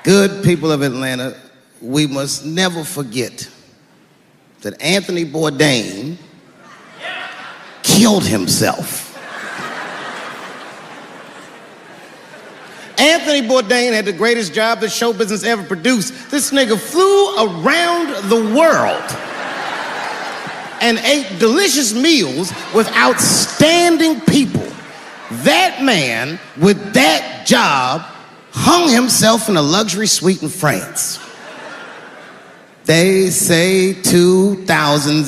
Good people of Atlanta, we must never forget that Anthony Bourdain killed himself. Anthony Bourdain had the greatest job that show business ever produced. This nigga flew around the world and ate delicious meals with outstanding people. That man, with that job, hung himself in a luxury suite in France. They say 2000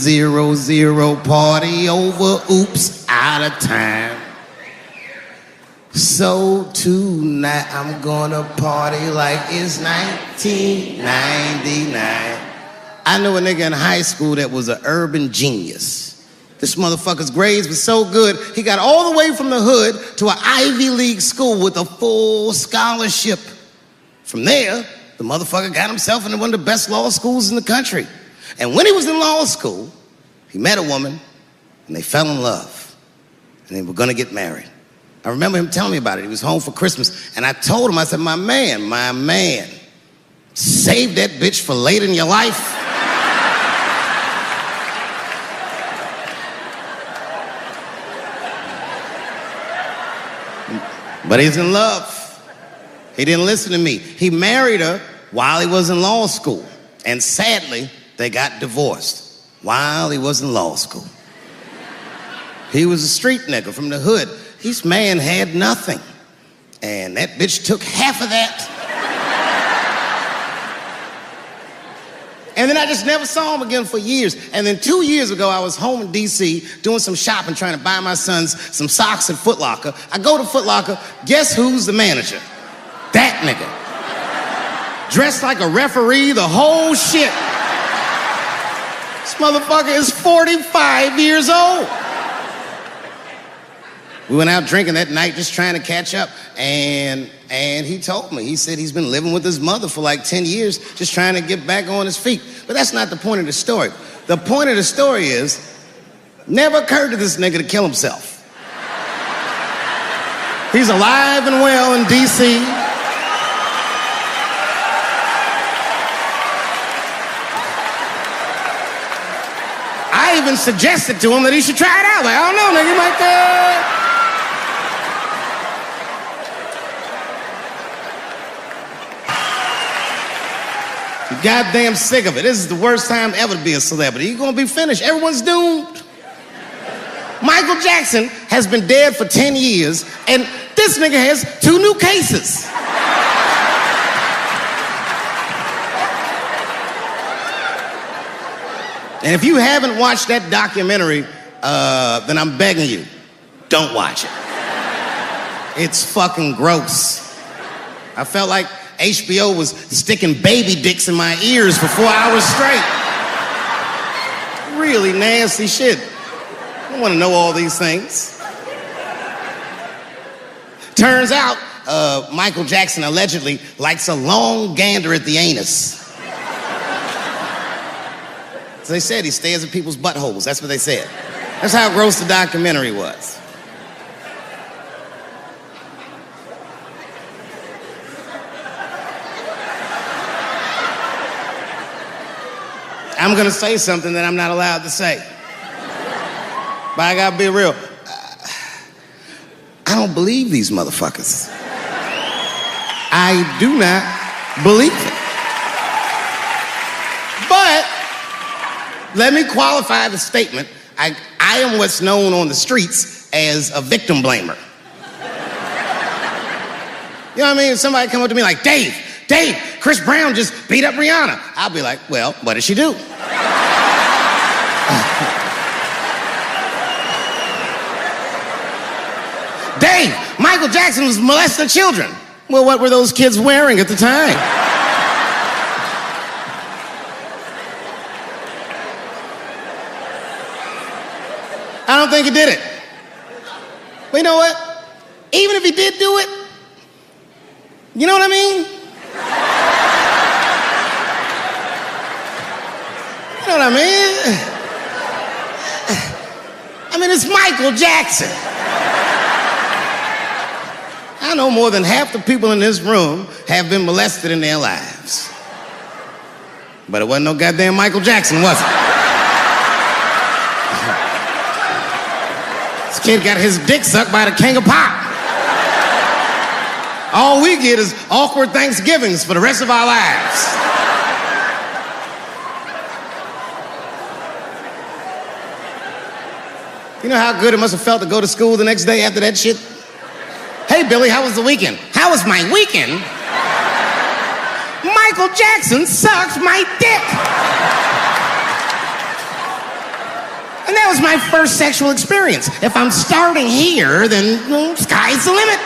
party over, oops, out of time. So tonight I'm gonna party like it's 1999. I knew a nigga in high school that was an urban genius. This motherfucker's grades were so good, he got all the way from the hood to an Ivy League school with a full scholarship. From there, the motherfucker got himself into one of the best law schools in the country. And when he was in law school, he met a woman, and they fell in love. And they were gonna get married. I remember him telling me about it. He was home for Christmas, and I told him, I said, my man, save that bitch for later in your life. But he's in love. He didn't listen to me. He married her while he was in law school. And sadly, they got divorced while he was in law school. He was a street nigga from the hood. This man had nothing. And that bitch took half of that. And then I just never saw him again for years. And then 2 years ago, I was home in D.C. doing some shopping, trying to buy my sons some socks at Foot Locker. I go to Foot Locker, guess who's the manager? That nigga. Dressed like a referee, the whole shit. This motherfucker is 45 years old. We went out drinking that night, just trying to catch up, and he told me, he said he's been living with his mother for like 10 years, just trying to get back on his feet. But that's not the point of the story. The point of the story is, never occurred to this nigga to kill himself. He's alive and well in D.C. I even suggested to him that he should try it out. Like, I don't know, nigga, you might goddamn sick of it. This is the worst time ever to be a celebrity. You're gonna be finished. Everyone's doomed. Michael Jackson has been dead for 10 years, and this nigga has 2 new cases. And if you haven't watched that documentary, then I'm begging you, don't watch it. It's fucking gross. I felt like HBO was sticking baby dicks in my ears for 4 hours straight. Really nasty shit. I don't want to know all these things. Turns out, Michael Jackson allegedly likes a long gander at the anus. As they said, he stares at people's buttholes. That's what they said. That's how gross the documentary was. I'm gonna say something that I'm not allowed to say. But I gotta be real. I don't believe these motherfuckers. I do not believe it. But let me qualify the statement. I am what's known on the streets as a victim blamer. You know what I mean? If somebody come up to me like, Dave, Chris Brown just beat up Rihanna. I'll be like, well, what did she do? Dave, Michael Jackson was molesting children. Well, what were those kids wearing at the time? I don't think he did it. But you know what? Even if he did do it, you know what I mean? You know what I mean? I mean, it's Michael Jackson. I know more than half the people in this room have been molested in their lives. But it wasn't no goddamn Michael Jackson, was it? This kid got his dick sucked by the king of pop. All we get is awkward Thanksgivings for the rest of our lives. You know how good it must have felt to go to school the next day after that shit? Hey, Billy, how was the weekend? How was my weekend? Michael Jackson sucked my dick. And that was my first sexual experience. If I'm starting here, then sky's the limit.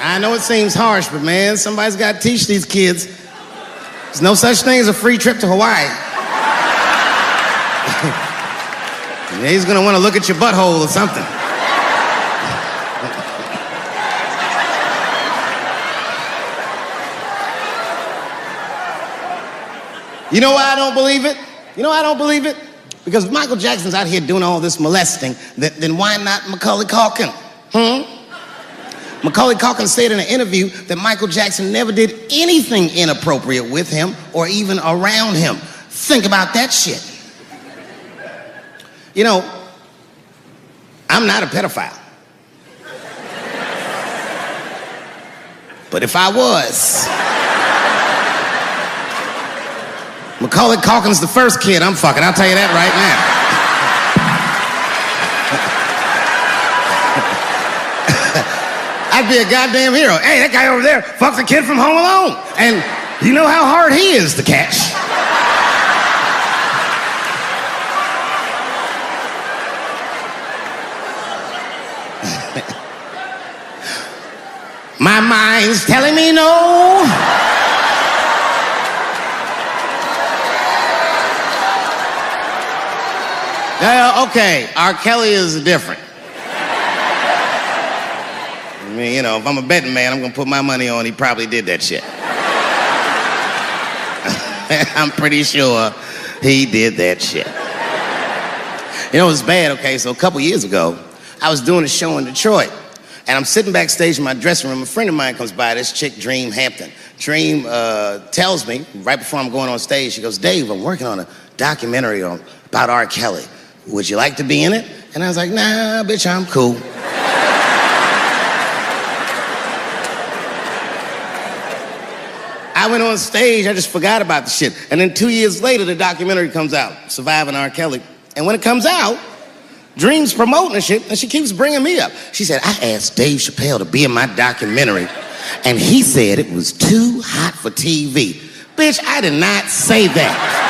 I know it seems harsh, but man, somebody's got to teach these kids. There's no such thing as a free trip to Hawaii. He's gonna want to look at your butthole or something. You know why I don't believe it? You know why I don't believe it? Because if Michael Jackson's out here doing all this molesting, then why not Macaulay Culkin? Macaulay Culkin said in an interview that Michael Jackson never did anything inappropriate with him or even around him. Think about that shit. You know, I'm not a pedophile. But if I was, Macaulay Culkin's the first kid I'm fucking, I'll tell you that right now. I'd be a goddamn hero. Hey, that guy over there fucks a kid from Home Alone. And you know how hard he is to catch. My mind's telling me no. Okay, R. Kelly is different. I mean, you know, if I'm a betting man, I'm gonna put my money on he probably did that shit. I'm pretty sure he did that shit. You know, it was bad, okay? So a couple years ago, I was doing a show in Detroit, and I'm sitting backstage in my dressing room. A friend of mine comes by, this chick, Dream Hampton. Dream tells me, right before I'm going on stage, she goes, Dave, I'm working on a documentary about R. Kelly. Would you like to be in it? And I was like, nah, bitch, I'm cool. I went on stage, I just forgot about the shit. And then 2 years later, the documentary comes out, Surviving R. Kelly. And when it comes out, Dream's promoting the shit, and she keeps bringing me up. She said, I asked Dave Chappelle to be in my documentary, and he said it was too hot for TV. Bitch, I did not say that.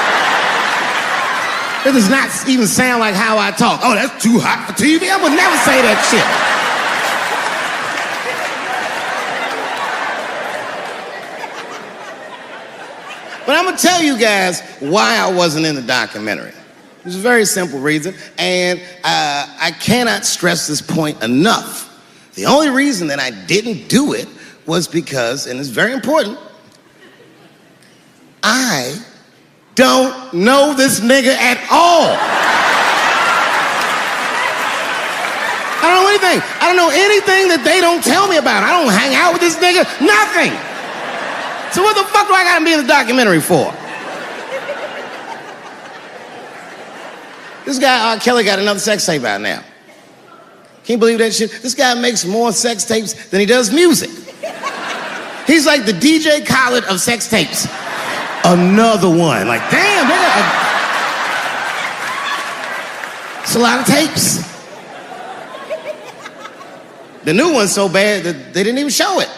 It does not even sound like how I talk. Oh, that's too hot for TV? I would never say that shit. But I'm gonna tell you guys why I wasn't in the documentary. There's a very simple reason, and I cannot stress this point enough. The only reason that I didn't do it was because, and it's very important, I don't know this nigga at all. I don't know anything. I don't know anything that they don't tell me about. I don't hang out with this nigga, nothing. So what the fuck do I gotta be in the documentary for? This guy, R. Kelly, got another sex tape out now. Can't believe that shit. This guy makes more sex tapes than he does music. He's like the DJ Khaled of sex tapes. Another one. Like, damn, it's a lot of tapes. The new one's so bad that they didn't even show it.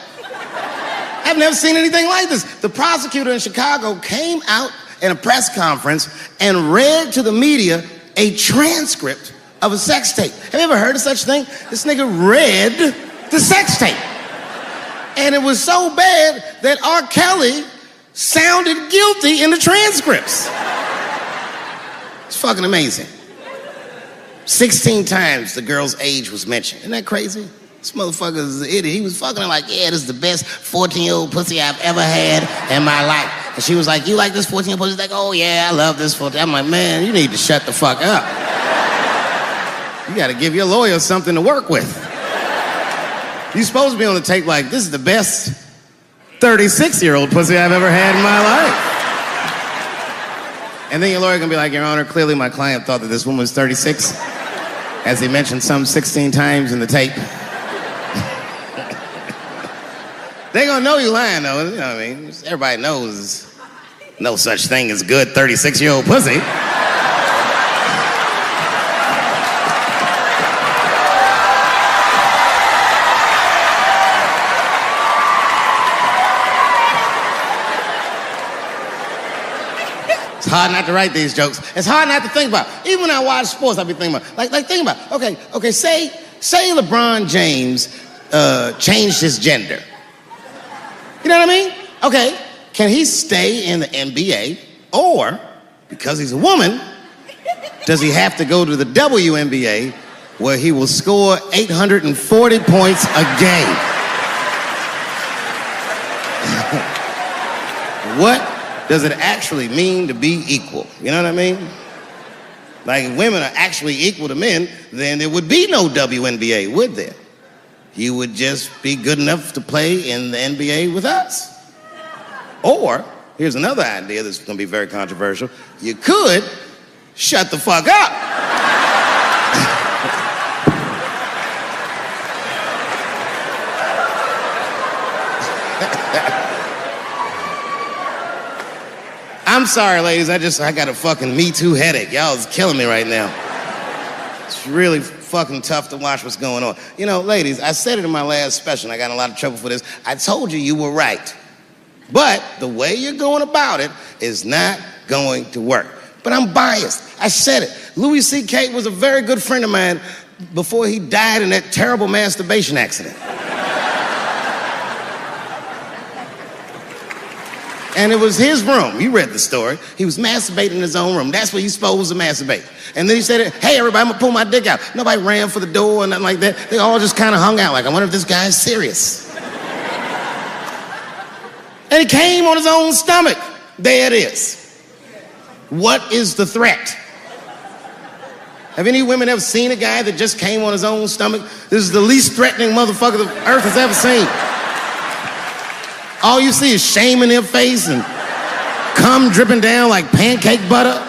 I've never seen anything like this. The prosecutor in Chicago came out in a press conference and read to the media a transcript of a sex tape. Have you ever heard of such a thing? This nigga read the sex tape. And it was so bad that R. Kelly sounded guilty in the transcripts. It's fucking amazing. 16 times the girl's age was mentioned. Isn't that crazy? This motherfucker is an idiot. He was fucking her like, yeah, this is the best 14-year-old pussy I've ever had in my life. And she was like, you like this 14-year-old pussy? She's like, oh yeah, I love this 14. I'm like, man, you need to shut the fuck up. You gotta give your lawyer something to work with. You're supposed to be on the tape like, this is the best 36-year-old pussy I've ever had in my life. And then your lawyer gonna be like, Your Honor, clearly my client thought that this woman was 36, as he mentioned some 16 times in the tape. They gonna know you lying though, you know what I mean? Everybody knows no such thing as good 36-year-old pussy. It's hard not to write these jokes. It's hard not to think about. Even when I watch sports, I be thinking about, like think about, okay, say LeBron James changed his gender. You know what I mean? Okay, can he stay in the NBA, or, because he's a woman, does he have to go to the WNBA, where he will score 840 points a game? What does it actually mean to be equal? You know what I mean? Like, if women are actually equal to men, then there would be no WNBA, would there? You would just be good enough to play in the NBA with us. Or, here's another idea that's gonna be very controversial. You could shut the fuck up. I'm sorry, ladies, I got a fucking Me Too headache. Y'all is killing me right now. It's really fucking tough to watch what's going on. You know, ladies, I said it in my last special, and I got in a lot of trouble for this. I told you you were right. But the way you're going about it is not going to work. But I'm biased. I said it. Louis C.K. was a very good friend of mine before he died in that terrible masturbation accident. And it was his room. You read the story. He was masturbating in his own room. That's where you're supposed to masturbate. And then he said, hey, everybody, I'm gonna pull my dick out. Nobody ran for the door or nothing like that. They all just kind of hung out like, I wonder if this guy's serious. And he came on his own stomach. There it is. What is the threat? Have any women ever seen a guy that just came on his own stomach? This is the least threatening motherfucker the earth has ever seen. All you see is shame in their face and cum dripping down like pancake butter.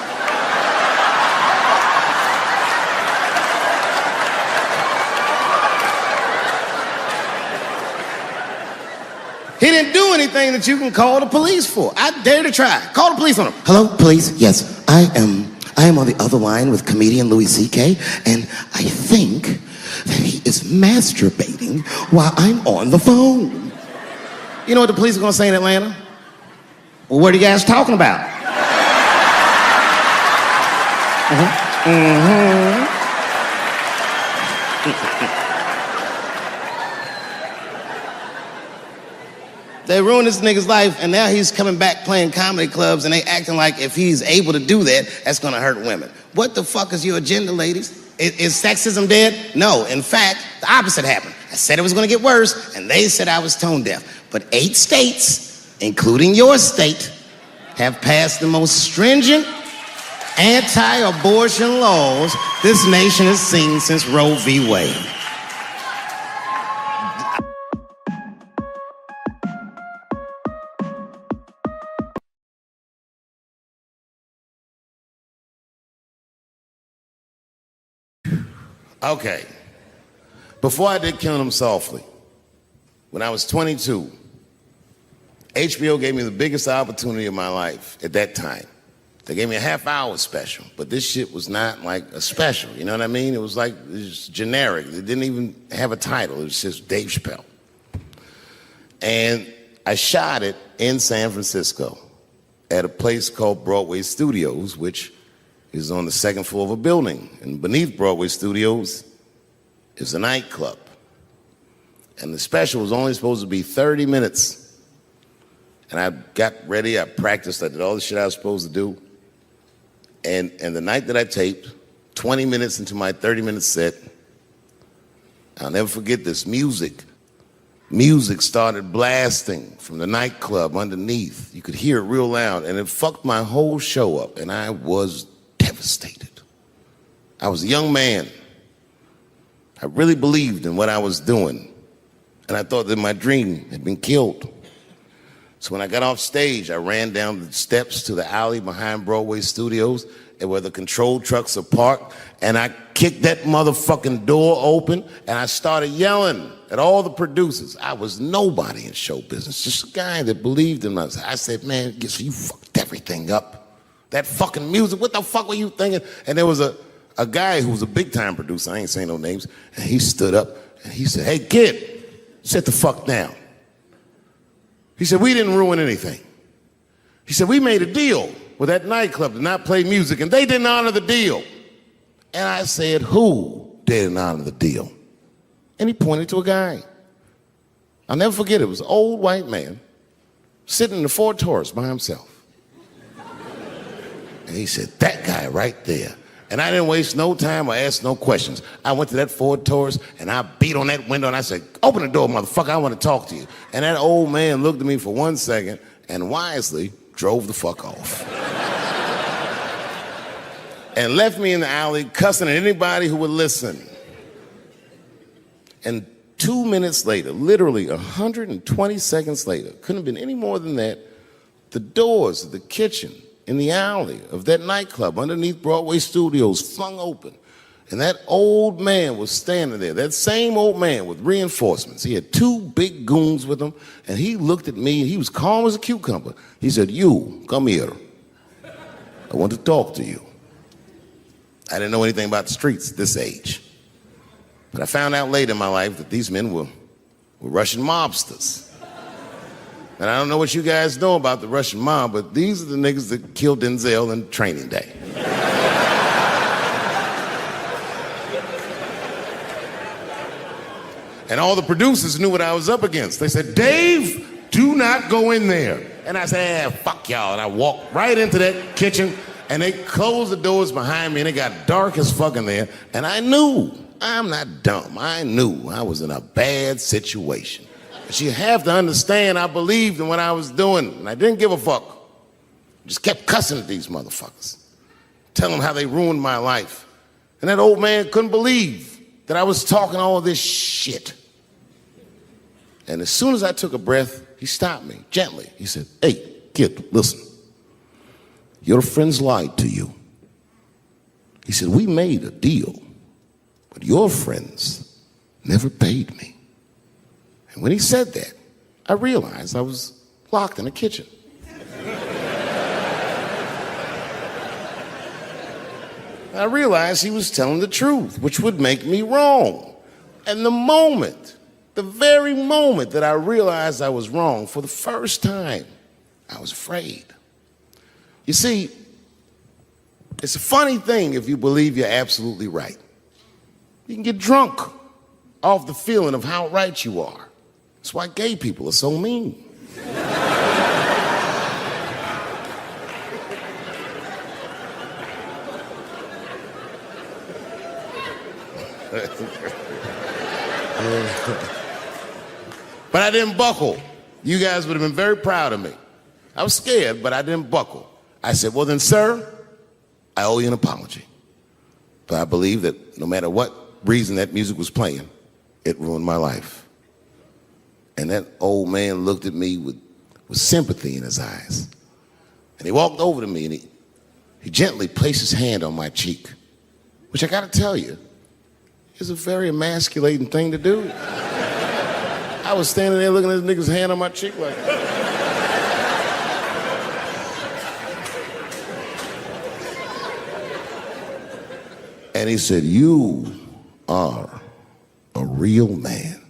He didn't do anything that you can call the police for. I dare to try. Call the police on him. Hello, police? Yes, I am on the other line with comedian Louis C.K., and I think that he is masturbating while I'm on the phone. You know what the police are gonna say in Atlanta? Well, what are you guys talking about? They ruined this nigga's life, and now he's coming back playing comedy clubs, and they acting like if he's able to do that, that's gonna hurt women. What the fuck is your agenda, ladies? Is sexism dead? No, in fact, the opposite happened. I said it was gonna get worse, and they said I was tone deaf. But 8 states, including your state, have passed the most stringent anti-abortion laws this nation has seen since Roe v. Wade. Okay. Before I did Killing Them Softly, when I was 22, HBO gave me the biggest opportunity of my life at that time. They gave me a half-hour special, but this shit was not like a special, you know what I mean? It was like, it was generic. It didn't even have a title. It was just Dave Chappelle. And I shot it in San Francisco at a place called Broadway Studios, which is on the 2nd floor of a building. And beneath Broadway Studios is a nightclub. And the special was only supposed to be 30 minutes. And I got ready, I practiced, I did all the shit I was supposed to do. And the night that I taped, 20 minutes into my 30-minute set, I'll never forget this, music Music started blasting from the nightclub underneath. You could hear it real loud, and it fucked my whole show up, and I was devastated. I was a young man. I really believed in what I was doing, and I thought that my dream had been killed. So when I got off stage, I ran down the steps to the alley behind Broadway Studios, and where the control trucks are parked, and I kicked that motherfucking door open, and I started yelling at all the producers. I was nobody in show business, just a guy that believed in us. I said, man, guess you fucked everything up. That fucking music, what the fuck were you thinking? And there was a guy who was a big-time producer, I ain't saying no names, and he stood up, and he said, hey, kid, sit the fuck down. He said, we didn't ruin anything. He said, we made a deal with that nightclub to not play music, and they didn't honor the deal. And I said, who didn't honor the deal? And he pointed to a guy. I'll never forget it. It was an old white man sitting in the Ford Taurus by himself. And he said, that guy right there. And I didn't waste no time or ask no questions. I went to that Ford Taurus, and I beat on that window, and I said, open the door, motherfucker, I want to talk to you. And that old man looked at me for 1 second and wisely drove the fuck off. And left me in the alley cussing at anybody who would listen. And 2 minutes later, literally 120 seconds later, couldn't have been any more than that, the doors of the kitchen in the alley of that nightclub underneath Broadway Studios flung open. And that old man was standing there, that same old man with reinforcements. He had 2 big goons with him, and he looked at me, and he was calm as a cucumber. He said, you, come here. I want to talk to you. I didn't know anything about the streets at this age. But I found out later in my life that these men were Russian mobsters. And I don't know what you guys know about the Russian mob, but these are the niggas that killed Denzel in Training Day. And all the producers knew what I was up against. They said, Dave, do not go in there. And I said, fuck y'all. And I walked right into that kitchen, and they closed the doors behind me, and it got dark as fuck in there. And I knew, I'm not dumb, I knew I was in a bad situation. But you have to understand, I believed in what I was doing, and I didn't give a fuck. Just kept cussing at these motherfuckers, telling them how they ruined my life. And that old man couldn't believe that I was talking all this shit. And as soon as I took a breath, he stopped me gently. He said, hey, kid, listen. Your friends lied to you. He said, we made a deal, but your friends never paid me. And when he said that, I realized I was locked in a kitchen. I realized he was telling the truth, which would make me wrong. And the very moment that I realized I was wrong, for the first time, I was afraid. You see, it's a funny thing if you believe you're absolutely right. You can get drunk off the feeling of how right you are. That's why gay people are so mean. But I didn't buckle. You guys would have been very proud of me. I was scared, but I didn't buckle. I said, well then, sir, I owe you an apology. But I believe that no matter what reason that music was playing, it ruined my life. And that old man looked at me with sympathy in his eyes. And he walked over to me and he gently placed his hand on my cheek, which I gotta tell you, is a very emasculating thing to do. I was standing there looking at this nigga's hand on my cheek like that. And he said, you are a real man.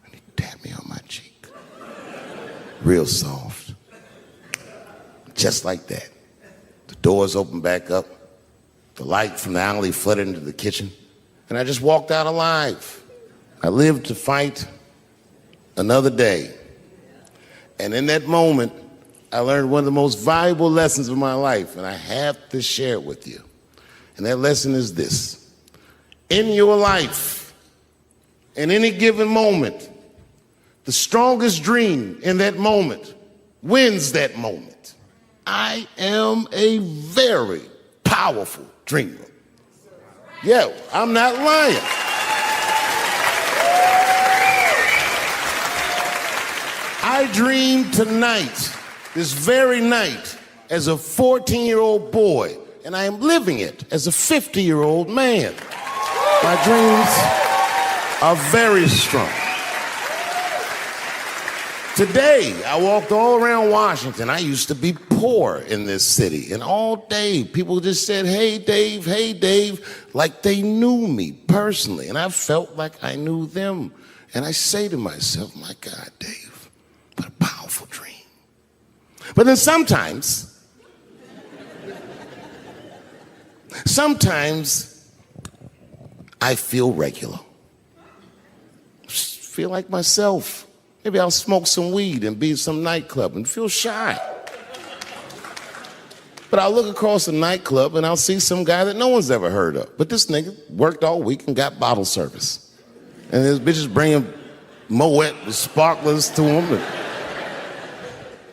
And he tapped me on my cheek. Real soft. Just like that. The doors opened back up. The light from the alley flooded into the kitchen. And I just walked out alive. I lived to fight another day. And in that moment, I learned one of the most valuable lessons of my life, and I have to share it with you. And that lesson is this. In your life, in any given moment, the strongest dream in that moment wins that moment. I am a very powerful dreamer. Yeah, I'm not lying. I dreamed tonight, this very night, as a 14-year-old boy, and I am living it as a 50-year-old man. My dreams are very strong. Today, I walked all around Washington. I used to be poor in this city, and all day people just said, hey, Dave, like they knew me personally, and I felt like I knew them. And I say to myself, my God, Dave, what a powerful dream. But then sometimes I feel regular. Just feel like myself. Maybe I'll smoke some weed and be at some nightclub and feel shy. But I'll look across the nightclub and I'll see some guy that no one's ever heard of. But this nigga worked all week and got bottle service. And his bitches bringing Moet with sparklers to him.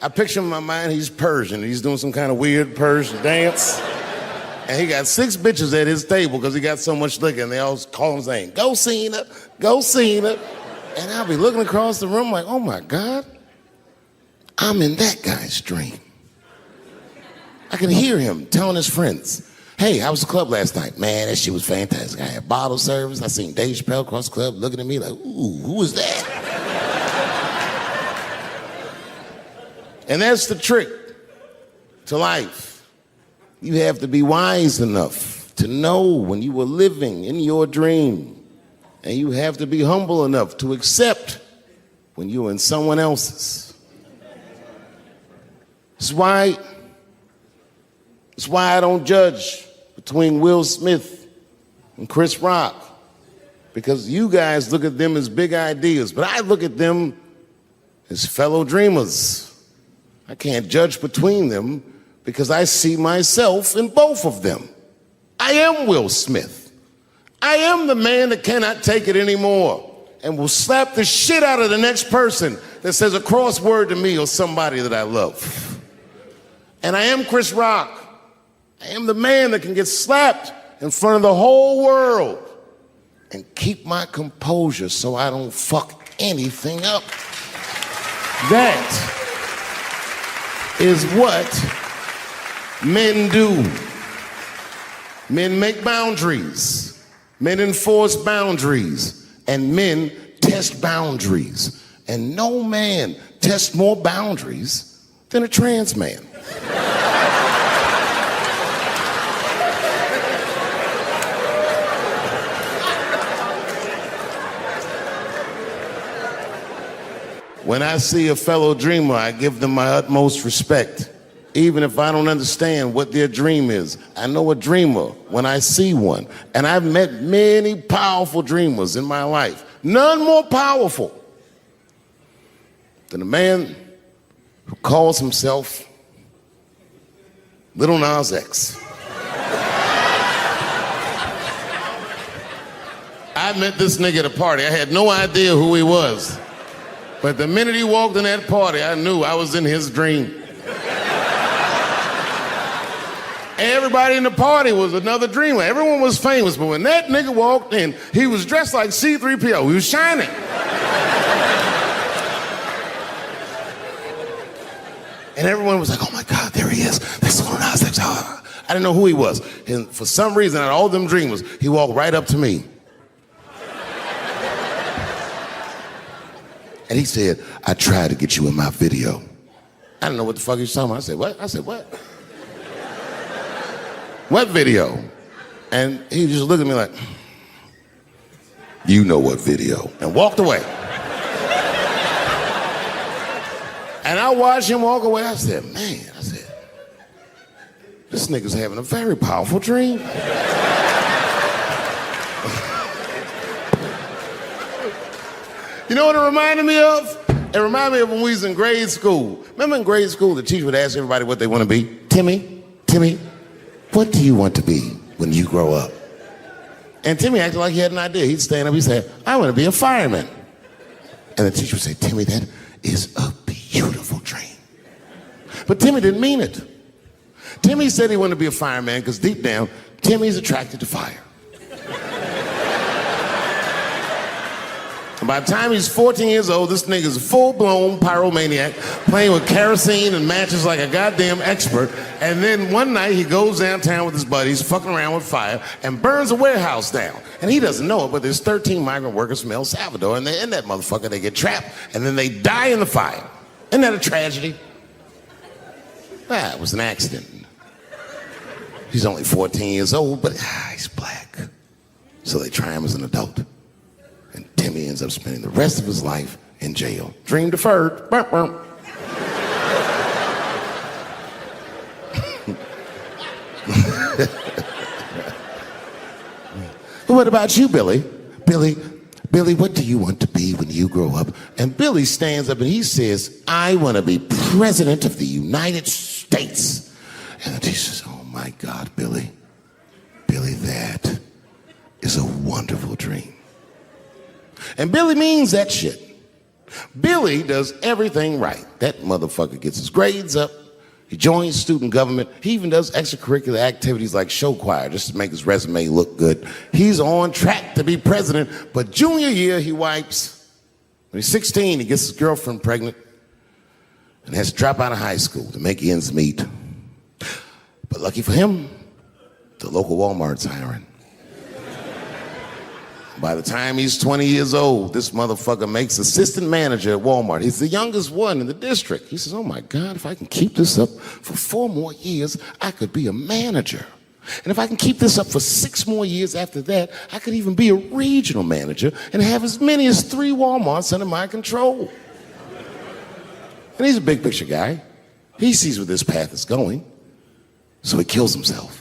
I picture in my mind he's Persian. He's doing some kind of weird Persian dance. And he got 6 bitches at his table because he got so much liquor, and they all call him saying, go Cena, go Cena. And I'll be looking across the room like, oh my God, I'm in that guy's dream. I can hear him telling his friends, hey, how was the club last night? Man, that shit was fantastic. I had bottle service. I seen Dave Chappelle across the club looking at me like, ooh, who is that? And that's the trick to life. You have to be wise enough to know when you were living in your dream. And you have to be humble enough to accept when you're in someone else's. It's why I don't judge between Will Smith and Chris Rock. Because you guys look at them as big ideas, but I look at them as fellow dreamers. I can't judge between them because I see myself in both of them. I am Will Smith. I am the man that cannot take it anymore and will slap the shit out of the next person that says a crossword to me or somebody that I love. And I am Chris Rock. I am the man that can get slapped in front of the whole world and keep my composure so I don't fuck anything up. That is what men do. Men make boundaries. Men enforce boundaries. And men test boundaries. And no man tests more boundaries than a trans man. When I see a fellow dreamer, I give them my utmost respect. Even if I don't understand what their dream is. I know a dreamer when I see one. And I've met many powerful dreamers in my life. None more powerful than a man who calls himself Little Nas X. I met this nigga at a party. I had no idea who he was. But the minute he walked in that party, I knew I was in his dream. Everybody in the party was another dreamer. Everyone was famous, but when that nigga walked in, he was dressed like C-3PO. He was shining. And everyone was like, oh my God, there he is. That's Lil Nas X. I didn't know who he was. And for some reason, out of all them dreamers, he walked right up to me. And he said, I tried to get you in my video. I didn't know what the fuck he was talking about. I said, what? I said, what? What video? And he just looked at me like, you know what video, and walked away. And I watched him walk away. I said, man, this nigga's having a very powerful dream. You know what it reminded me of? It reminded me of when we was in grade school. Remember in grade school, the teacher would ask everybody what they want to be? Timmy, what do you want to be when you grow up? And Timmy acted like he had an idea. He'd stand up, he'd say, I want to be a fireman. And the teacher would say, Timmy, that is a beautiful dream. But Timmy didn't mean it. Timmy said he wanted to be a fireman because deep down, Timmy's attracted to fire. And by the time he's 14 years old, this nigga's a full-blown pyromaniac playing with kerosene and matches like a goddamn expert. And then one night he goes downtown with his buddies, fucking around with fire, and burns a warehouse down. And he doesn't know it, but there's 13 migrant workers from El Salvador, and they're in that motherfucker. They get trapped, and then they die in the fire. Isn't that a tragedy? It was an accident. He's only 14 years old, but he's black. So they try him as an adult. And Timmy ends up spending the rest of his life in jail. Dream deferred. Burp, burp. What about you, Billy? Billy, what do you want to be when you grow up? And Billy stands up and he says, I want to be president of the United States. And the teacher says, oh my God, Billy, that is a wonderful dream. And Billy means that shit. Billy does everything right. That motherfucker gets his grades up. He joins student government. He even does extracurricular activities like show choir just to make his resume look good. He's on track to be president, but junior year he wipes. When he's 16, he gets his girlfriend pregnant and has to drop out of high school to make ends meet. But lucky for him, the local Walmart's hiring. By the time he's 20 years old, this motherfucker makes assistant manager at Walmart. He's the youngest one in the district. He says, oh my God, if I can keep this up for 4 more years, I could be a manager. And if I can keep this up for 6 more years after that, I could even be a regional manager and have as many as 3 Walmarts under my control. And he's a big picture guy. He sees where this path is going, so he kills himself.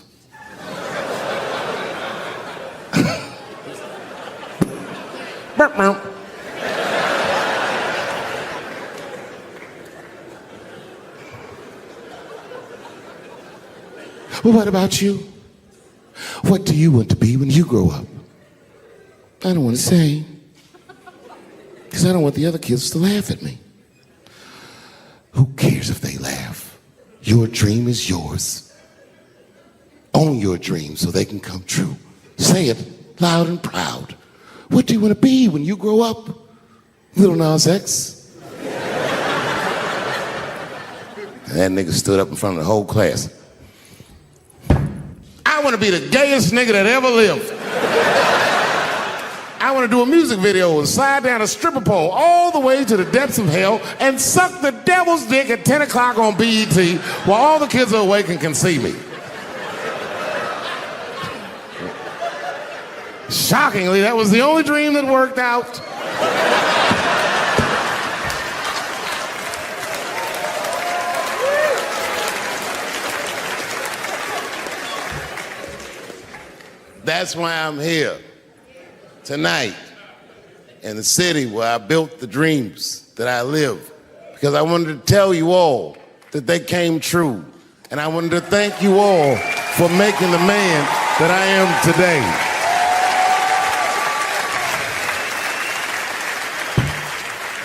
Burp, burp. Well, what about you? What do you want to be when you grow up? I don't want to say, because I don't want the other kids to laugh at me. Who cares if they laugh? Your dream is yours. Own your dream so they can come true. Say it loud and proud. What do you want to be when you grow up? Little Nas X. And that nigga stood up in front of the whole class. I want to be the gayest nigga that ever lived. I want to do a music video and slide down a stripper pole all the way to the depths of hell and suck the devil's dick at 10 o'clock on BET while all the kids are awake and can see me. Shockingly, that was the only dream that worked out. That's why I'm here tonight in the city where I built the dreams that I live. Because I wanted to tell you all that they came true. And I wanted to thank you all for making the man that I am today.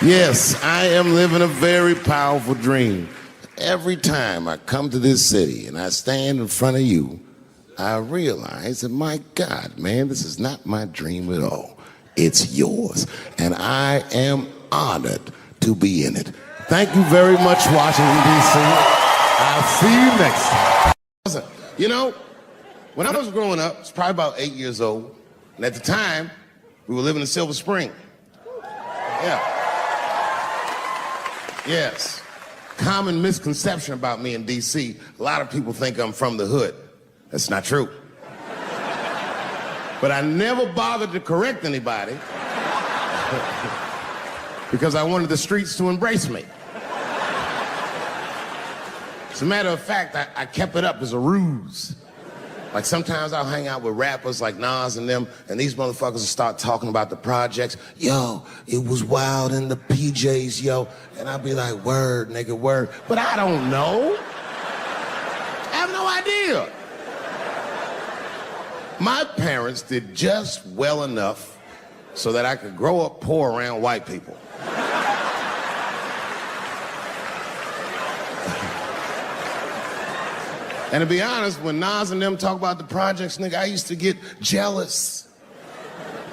Yes, I am living a very powerful dream. Every time I come to this city and I stand in front of you, I realize that, my God, man, this is not my dream at all. It's yours. And I am honored to be in it. Thank you very much, Washington, D.C. I'll see you next time. Listen, you know, when I was growing up, I was probably about 8 years old. And at the time, we were living in Silver Spring. Yeah. Yes. Common misconception about me in D.C. A lot of people think I'm from the hood. That's not true. But I never bothered to correct anybody because I wanted the streets to embrace me. As a matter of fact, I kept it up as a ruse. Like sometimes I'll hang out with rappers like Nas and them, and these motherfuckers will start talking about the projects. Yo, it was wild in the PJs, yo. And I'll be like, word, nigga, word. But I don't know. I have no idea. My parents did just well enough so that I could grow up poor around white people. And to be honest, when Nas and them talk about the projects, nigga, I used to get jealous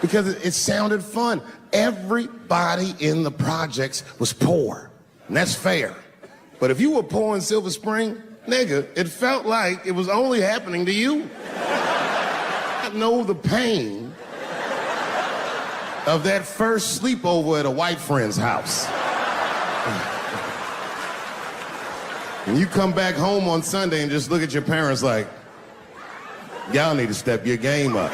because it sounded fun. Everybody in the projects was poor, and that's fair. But if you were poor in Silver Spring, nigga, it felt like it was only happening to you. I know the pain of that first sleepover at a white friend's house. And you come back home on Sunday and just look at your parents like, y'all need to step your game up.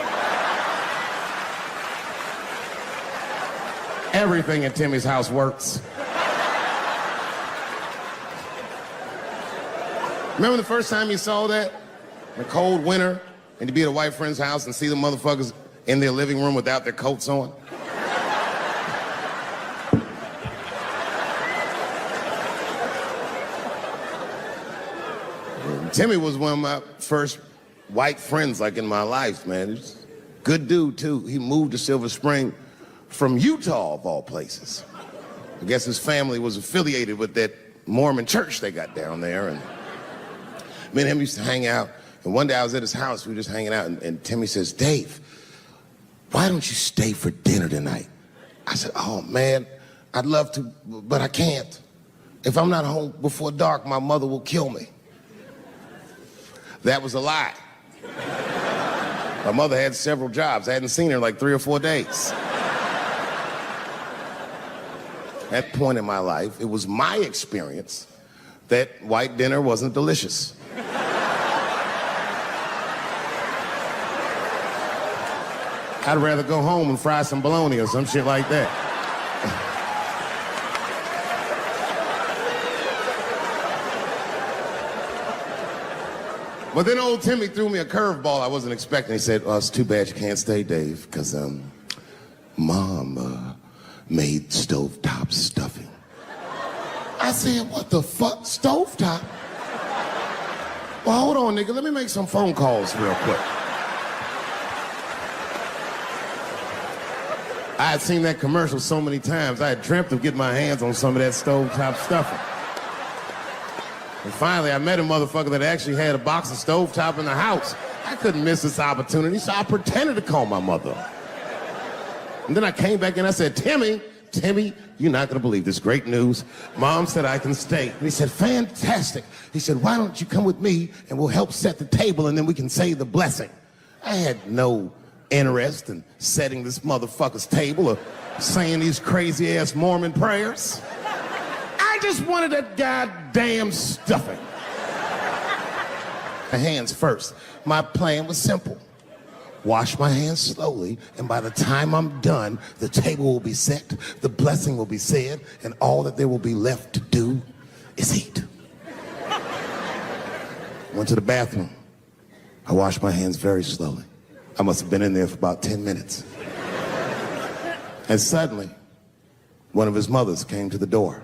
Everything in Timmy's house works. Remember the first time you saw that? In a cold winter, and you'd be at a white friend's house and see the motherfuckers in their living room without their coats on? Timmy was one of my first white friends, like, in my life, man. He's a good dude, too. He moved to Silver Spring from Utah, of all places. I guess his family was affiliated with that Mormon church they got down there, and me and him used to hang out. And one day I was at his house, we were just hanging out, and Timmy says, Dave, why don't you stay for dinner tonight? I said, oh, man, I'd love to, but I can't. If I'm not home before dark, my mother will kill me. That was a lie. My mother had several jobs. I hadn't seen her in like 3 or 4 days. At that point in my life, it was my experience that white dinner wasn't delicious. I'd rather go home and fry some bologna or some shit like that. But then old Timmy threw me a curveball I wasn't expecting. He said, oh, it's too bad you can't stay, Dave, because Mom made stovetop stuffing. I said, what the fuck, stovetop? Well, hold on, nigga, let me make some phone calls real quick. I had seen that commercial so many times, I had dreamt of getting my hands on some of that stovetop stuffing. And finally, I met a motherfucker that actually had a box of stovetop in the house. I couldn't miss this opportunity, so I pretended to call my mother. And then I came back and I said, Timmy, you're not gonna believe this great news. Mom said I can stay. And he said, fantastic. He said, why don't you come with me and we'll help set the table and then we can say the blessing. I had no interest in setting this motherfucker's table or saying these crazy ass Mormon prayers. I just wanted that goddamn stuffing. My hands first. My plan was simple. Wash my hands slowly, and by the time I'm done, the table will be set, the blessing will be said, and all that there will be left to do is eat. Went to the bathroom. I washed my hands very slowly. I must have been in there for about 10 minutes. And suddenly, one of his mothers came to the door.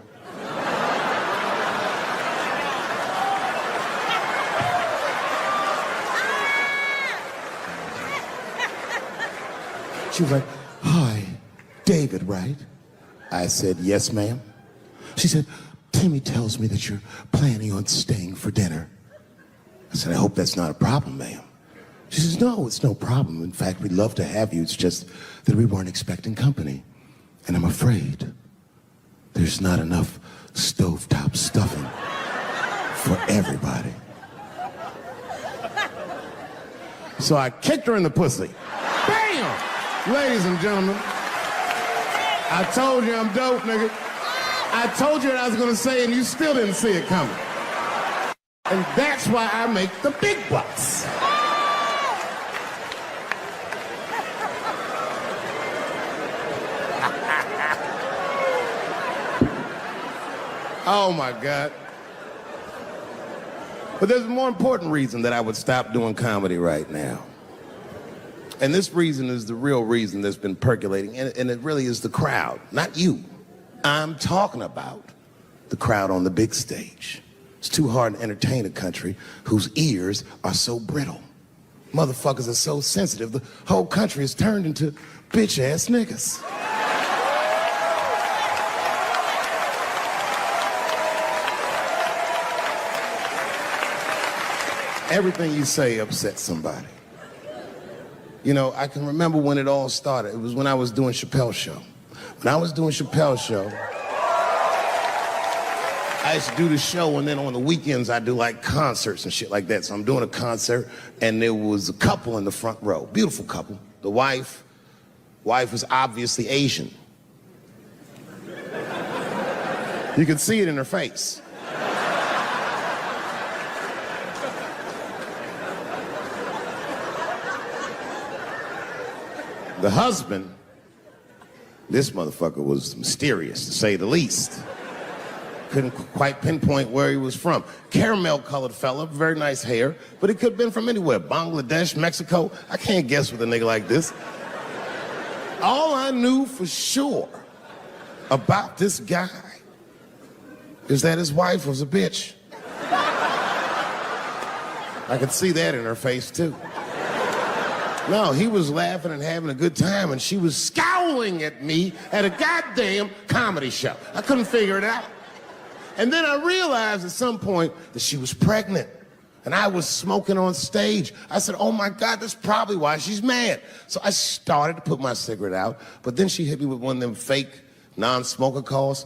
She was like, hi, David, right? I said, yes, ma'am. She said, Timmy tells me that you're planning on staying for dinner. I said, I hope that's not a problem, ma'am. She says, no, it's no problem. In fact, we'd love to have you. It's just that we weren't expecting company. And I'm afraid there's not enough stovetop stuffing for everybody. So I kicked her in the pussy. Bam! Ladies and gentlemen, I told you I'm dope, nigga. I told you what I was gonna say and you still didn't see it coming. And that's why I make the big bucks. Oh my God. But there's a more important reason that I would stop doing comedy right now. And this reason is the real reason that's been percolating, and it really is the crowd, not you. I'm talking about the crowd on the big stage. It's too hard to entertain a country whose ears are so brittle. Motherfuckers are so sensitive, the whole country is turned into bitch-ass niggas. Everything you say upsets somebody. You know, I can remember when it all started. It was when I was doing Chappelle Show. When I was doing Chappelle Show, I used to do the show, and then on the weekends I do like concerts and shit like that. So I'm doing a concert, and there was a couple in the front row, beautiful couple. The wife was obviously Asian. You could see it in her face. The husband, this motherfucker was mysterious, to say the least. Couldn't quite pinpoint where he was from. Caramel-colored fella, very nice hair, but he could have been from anywhere. Bangladesh, Mexico. I can't guess with a nigga like this. All I knew for sure about this guy is that his wife was a bitch. I could see that in her face, too. No, he was laughing and having a good time, and she was scowling at me at a goddamn comedy show. I couldn't figure it out. And then I realized at some point that she was pregnant, and I was smoking on stage. I said, oh my God, that's probably why she's mad. So I started to put my cigarette out, but then she hit me with one of them fake non-smoker calls.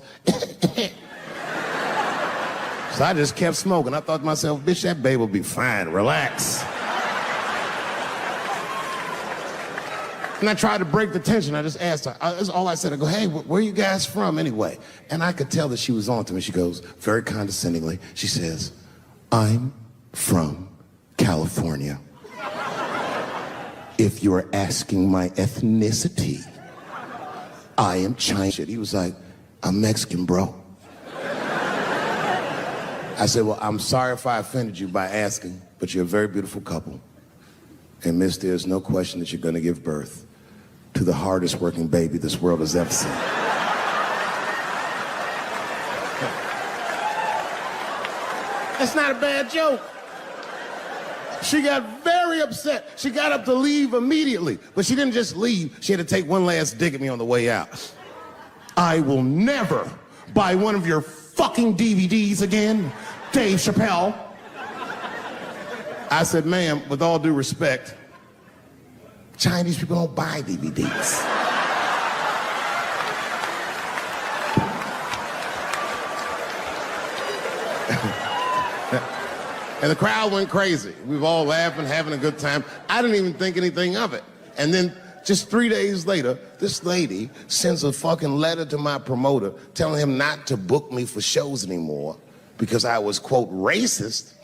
So I just kept smoking. I thought to myself, bitch, that babe will be fine, relax. And I tried to break the tension. I just asked her. That's all I said. I go, hey, where are you guys from anyway? And I could tell that she was on to me. She goes, very condescendingly, she says, I'm from California. If you're asking my ethnicity, I am Chinese. He was like, I'm Mexican, bro. I said, well, I'm sorry if I offended you by asking, but you're a very beautiful couple. And miss, there's no question that you're going to give birth to the hardest working baby this world has ever seen. That's not a bad joke. She got very upset. She got up to leave immediately, but she didn't just leave. She had to take one last dig at me on the way out. I will never buy one of your fucking DVDs again, Dave Chappelle. I said, ma'am, with all due respect, Chinese people don't buy DVDs. And the crowd went crazy. We were all laughing, having a good time. I didn't even think anything of it. And then just 3 days later, this lady sends a fucking letter to my promoter telling him not to book me for shows anymore because I was, quote, racist,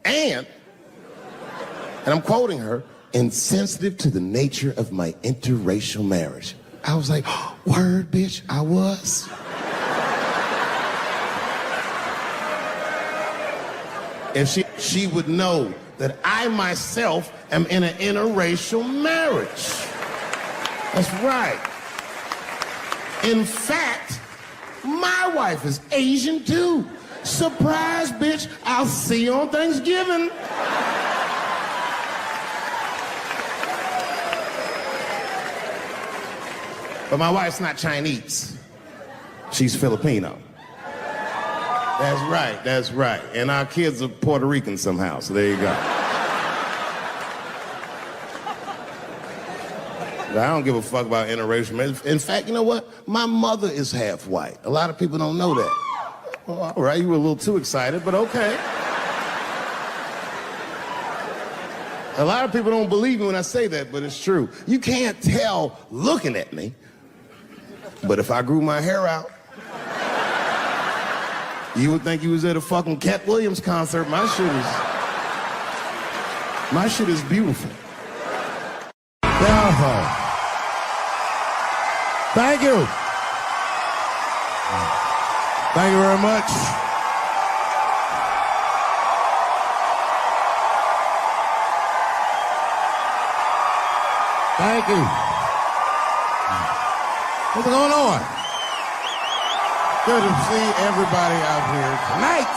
and I'm quoting her, insensitive to the nature of my interracial marriage. I was like, word, bitch, I was. If she would know that I myself am in an interracial marriage. That's right. In fact, my wife is Asian too. Surprise, bitch, I'll see you on Thanksgiving. But my wife's not Chinese. She's Filipino. That's right. And our kids are Puerto Rican somehow, so there you go. But I don't give a fuck about interracial marriage. In fact, you know what? My mother is half white. A lot of people don't know that. Well, all right, you were a little too excited, but okay. A lot of people don't believe me when I say that, but it's true. You can't tell looking at me, but if I grew my hair out, you would think you was at a fucking Cat Williams concert. My shit is beautiful. Bravo. Thank you. Thank you very much. Thank you. What's going on? Good to see everybody out here tonight.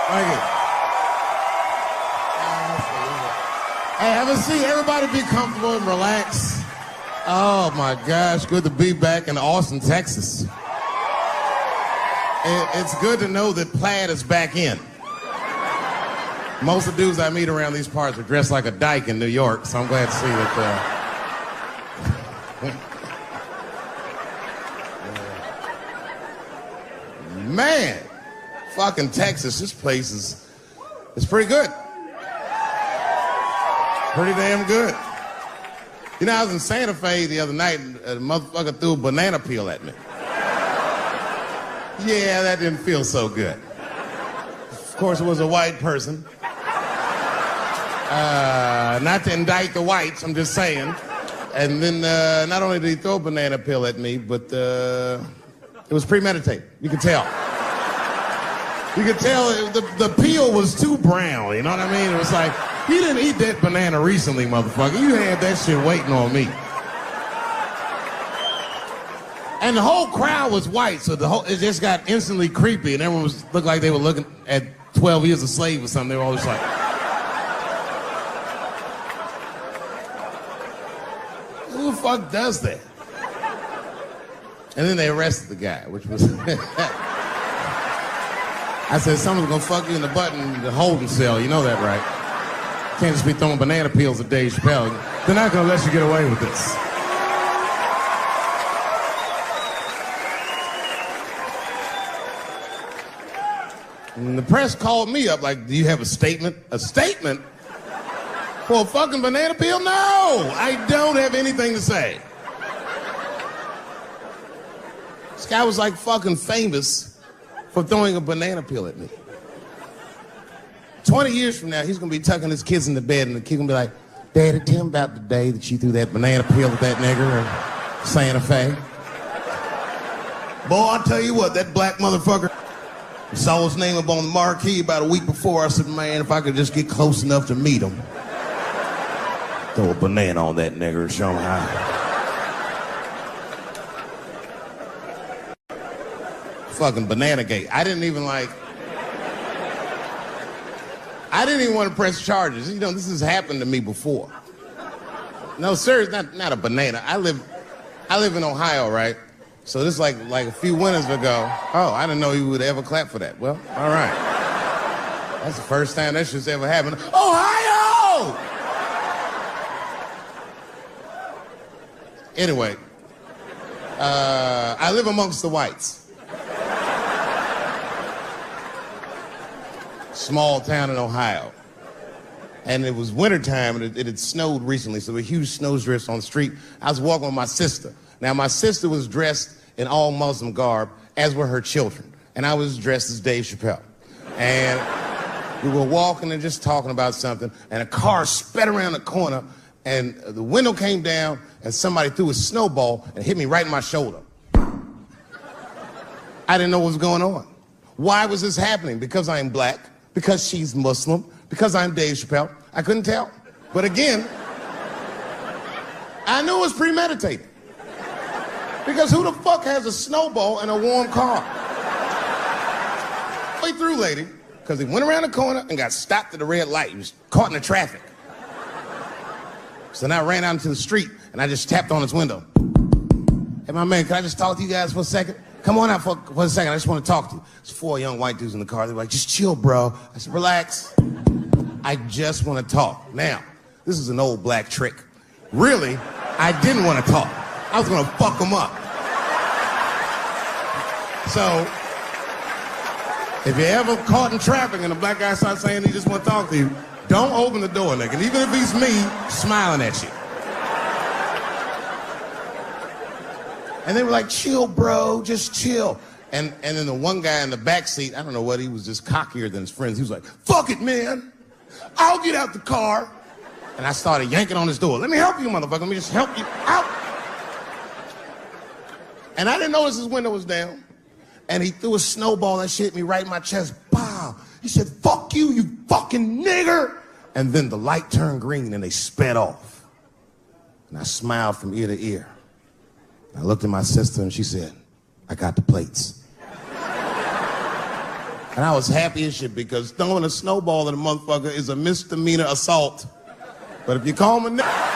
Thank you. Hey, have a seat. Everybody be comfortable and relax. Oh my gosh, good to be back in Austin, Texas. It's good to know that plaid is back in. Most of the dudes I meet around these parts are dressed like a dyke in New York, so I'm glad to see that. Man, fucking Texas, this place is pretty good. Pretty damn good. You know, I was in Santa Fe the other night and a motherfucker threw a banana peel at me. Yeah, that didn't feel so good. Of course, it was a white person. Not to indict the whites, I'm just saying. And then not only did he throw a banana peel at me, but it was premeditated. You could tell. You could tell the peel was too brown, you know what I mean? It was like, you didn't eat that banana recently, motherfucker. You had that shit waiting on me. And the whole crowd was white, so it just got instantly creepy, and everyone looked like they were looking at 12 Years a Slave or something. They were all just like... Who the fuck does that? And then they arrested the guy, which was... I said, someone's gonna fuck you in the butt in the holding cell. You know that, right? Can't just be throwing banana peels at Dave Chappelle. They're not gonna let you get away with this. And the press called me up like, do you have a statement? A statement? For a fucking banana peel? No! I don't have anything to say. This guy was like fucking famous for throwing a banana peel at me. 20 years from now, he's gonna be tucking his kids in the bed and the kid gonna be like, Daddy, tell him about the day that you threw that banana peel at that nigger in Santa Fe. Boy, I'll tell you what, that black motherfucker saw his name up on the marquee about a week before. I said, man, if I could just get close enough to meet him, throw a banana on that nigger and show him how. Fucking banana gate. I didn't even want to press charges. You know, this has happened to me before. No, seriously, not a banana. I live in Ohio, right? So this is like a few winters ago. Oh, I didn't know you would ever clap for that. Well, all right. That's the first time that shit's ever happened. Ohio! Anyway, I live amongst the whites. Small town in Ohio. And it was wintertime, and it had snowed recently, so there were huge snowdrifts on the street. I was walking with my sister. Now, my sister was dressed in all Muslim garb, as were her children. And I was dressed as Dave Chappelle. And we were walking and just talking about something, and a car sped around the corner, and the window came down, and somebody threw a snowball and hit me right in my shoulder. I didn't know what was going on. Why was this happening? Because I'm black, because she's Muslim, because I'm Dave Chappelle. I couldn't tell. But again, I knew it was premeditated. Because who the fuck has a snowball in a warm car? Way through, lady, because he went around the corner and got stopped at the red light. He was caught in the traffic. So then I ran out into the street and I just tapped on his window. Hey, my man, can I just talk to you guys for a second? Come on out for a second. I just want to talk to you. There's 4 young white dudes in the car. They were like, just chill, bro. I said, relax. I just want to talk. Now, this is an old black trick. Really, I didn't want to talk. I was going to fuck them up. So, if you're ever caught in traffic and a black guy starts saying he just want to talk to you, don't open the door, nigga. And even if he's me, smiling at you. And they were like, chill, bro, just chill. And then the one guy in the back seat, I don't know what, he was just cockier than his friends. He was like, fuck it, man. I'll get out the car. And I started yanking on his door. Let me help you, motherfucker. Let me just help you out. And I didn't notice his window was down. And he threw a snowball and shit hit me right in my chest. Pow. He said, fuck you, you fucking nigger. And then the light turned green and they sped off. And I smiled from ear to ear. I looked at my sister and she said, I got the plates. And I was happy as shit because throwing a snowball at a motherfucker is a misdemeanor assault. But if you call him a nigga,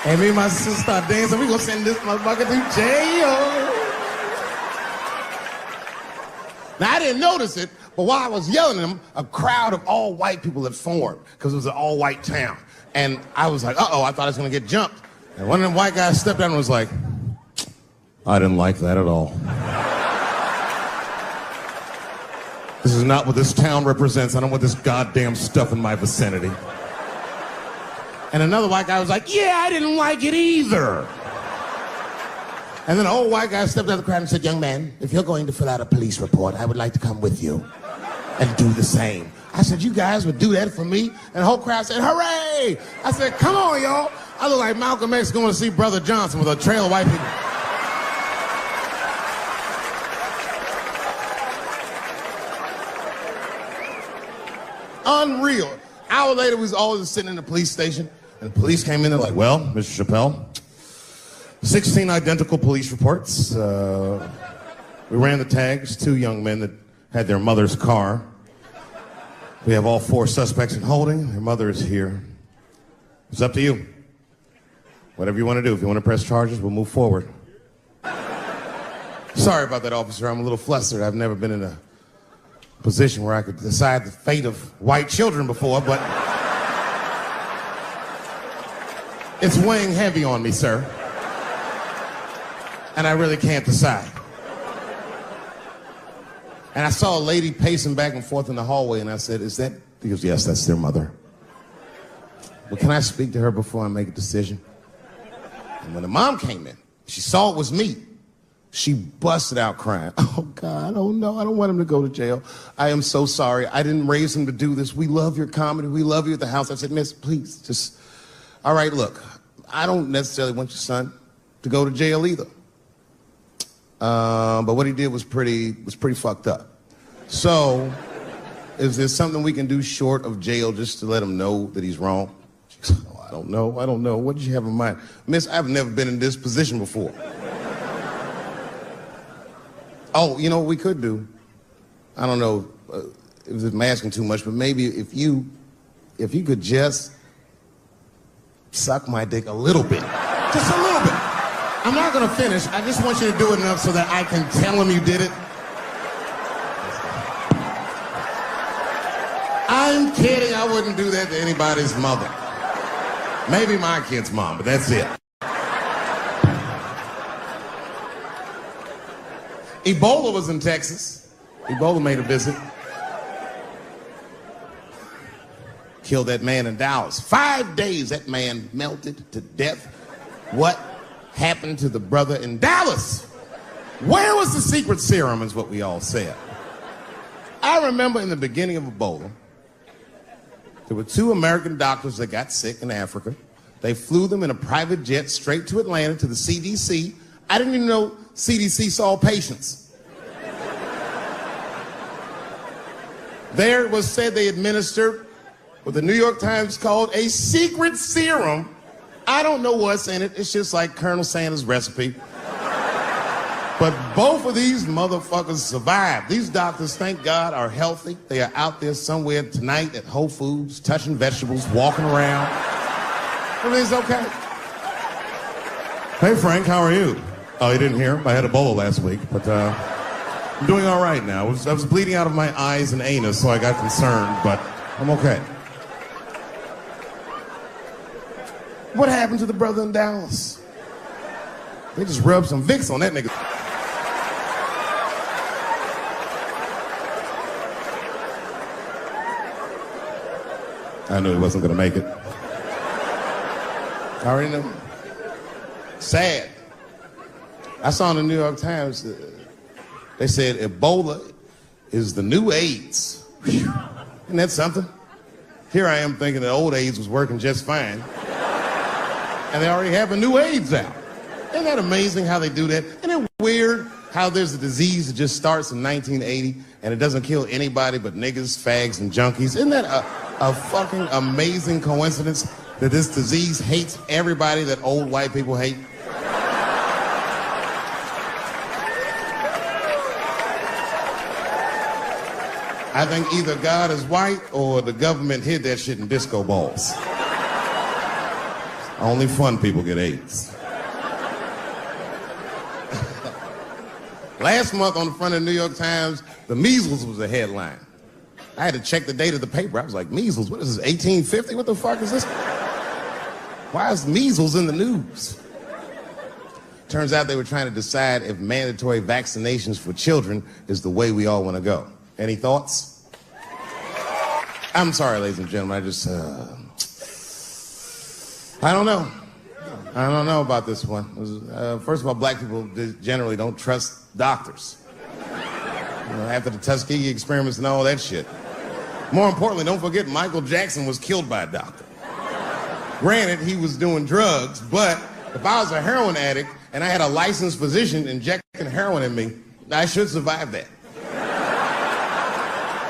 and me and my sister start dancing, we gonna send this motherfucker to jail. Now I didn't notice it, But while I was yelling at him, a crowd of all white people had formed because it was an all white town. And I was like, uh-oh, I thought I was gonna get jumped. And one of them white guys stepped down and was like, I didn't like that at all. This is not what this town represents. I don't want this goddamn stuff in my vicinity. And another white guy was like, yeah, I didn't like it either. And then an old white guy stepped out of the crowd and said, young man, if you're going to fill out a police report, I would like to come with you and do the same. I said, you guys would do that for me? And the whole crowd said, hooray! I said, come on, y'all. I look like Malcolm X going to see Brother Johnson with a trail of white people. Unreal. An hour later, we was all just sitting in the police station, and the police came in and like, well, Mr. Chappelle, 16 identical police reports. We ran the tags, 2 young men that had their mother's car. We have all 4 suspects in holding. Their mother is here. It's up to you. Whatever you want to do. If you want to press charges, we'll move forward. Sorry about that, officer. I'm a little flustered. I've never been in a position where I could decide the fate of white children before, but it's weighing heavy on me, sir. And I really can't decide. And I saw a lady pacing back and forth in the hallway, and I said, is that? He goes, yes, that's their mother. Well, can I speak to her before I make a decision? And when the mom came in, she saw it was me. She busted out crying. Oh, God, oh, no, I don't want him to go to jail. I am so sorry. I didn't raise him to do this. We love your comedy. We love you at the house. I said, miss, please, just, all right, look, I don't necessarily want your son to go to jail either. But what he did was pretty fucked up. So, is there something we can do short of jail just to let him know that he's wrong? She goes, oh, I don't know. What did you have in mind? Miss, I've never been in this position before. Oh, you know what we could do? I don't know if I'm asking too much, but maybe if you could just suck my dick a little bit. Just a little bit. I'm not gonna finish. I just want you to do it enough so that I can tell him you did it. I'm kidding. I wouldn't do that to anybody's mother. Maybe my kid's mom, but that's it. Ebola was in Texas. Ebola made a visit. Killed that man in Dallas. 5 days that man melted to death. What happened to the brother in Dallas? Where was the secret serum is what we all said. I remember in the beginning of Ebola, there were 2 American doctors that got sick in Africa. They flew them in a private jet straight to Atlanta to the CDC. I didn't even know CDC saw patients. There it was said they administered what the New York Times called a secret serum. I don't know what's in it. It's just like Colonel Sanders' recipe. But both of these motherfuckers survived. These doctors, thank God, are healthy. They are out there somewhere tonight at Whole Foods, touching vegetables, walking around. Everything's okay. Hey, Frank, how are you? Oh, you didn't hear? I had Ebola last week, but I'm doing all right now. I was bleeding out of my eyes and anus, so I got concerned, but I'm okay. What happened to the brother in Dallas? They just rubbed some Vicks on that nigga. I knew he wasn't gonna make it. I already knew. Sad. I saw in the New York Times, they said Ebola is the new AIDS. Whew. Isn't that something? Here I am thinking that old AIDS was working just fine. And they already have a new AIDS out. Isn't that amazing how they do that? Isn't it weird how there's a disease that just starts in 1980 and it doesn't kill anybody but niggas, fags, and junkies? Isn't that a fucking amazing coincidence that this disease hates everybody that old white people hate? I think either God is white or the government hid that shit in disco balls. Only fun people get AIDS. Last month on the front of the New York Times, the measles was a headline. I had to check the date of the paper. I was like, measles, what is this, 1850? What the fuck is this? Why is measles in the news? Turns out they were trying to decide if mandatory vaccinations for children is the way we all want to go. Any thoughts? I'm sorry, ladies and gentlemen, I don't know. I don't know about this one. First of all, black people generally don't trust doctors. After the Tuskegee experiments and all that shit. More importantly, don't forget Michael Jackson was killed by a doctor. Granted, he was doing drugs, but if I was a heroin addict and I had a licensed physician injecting heroin in me, I should survive that.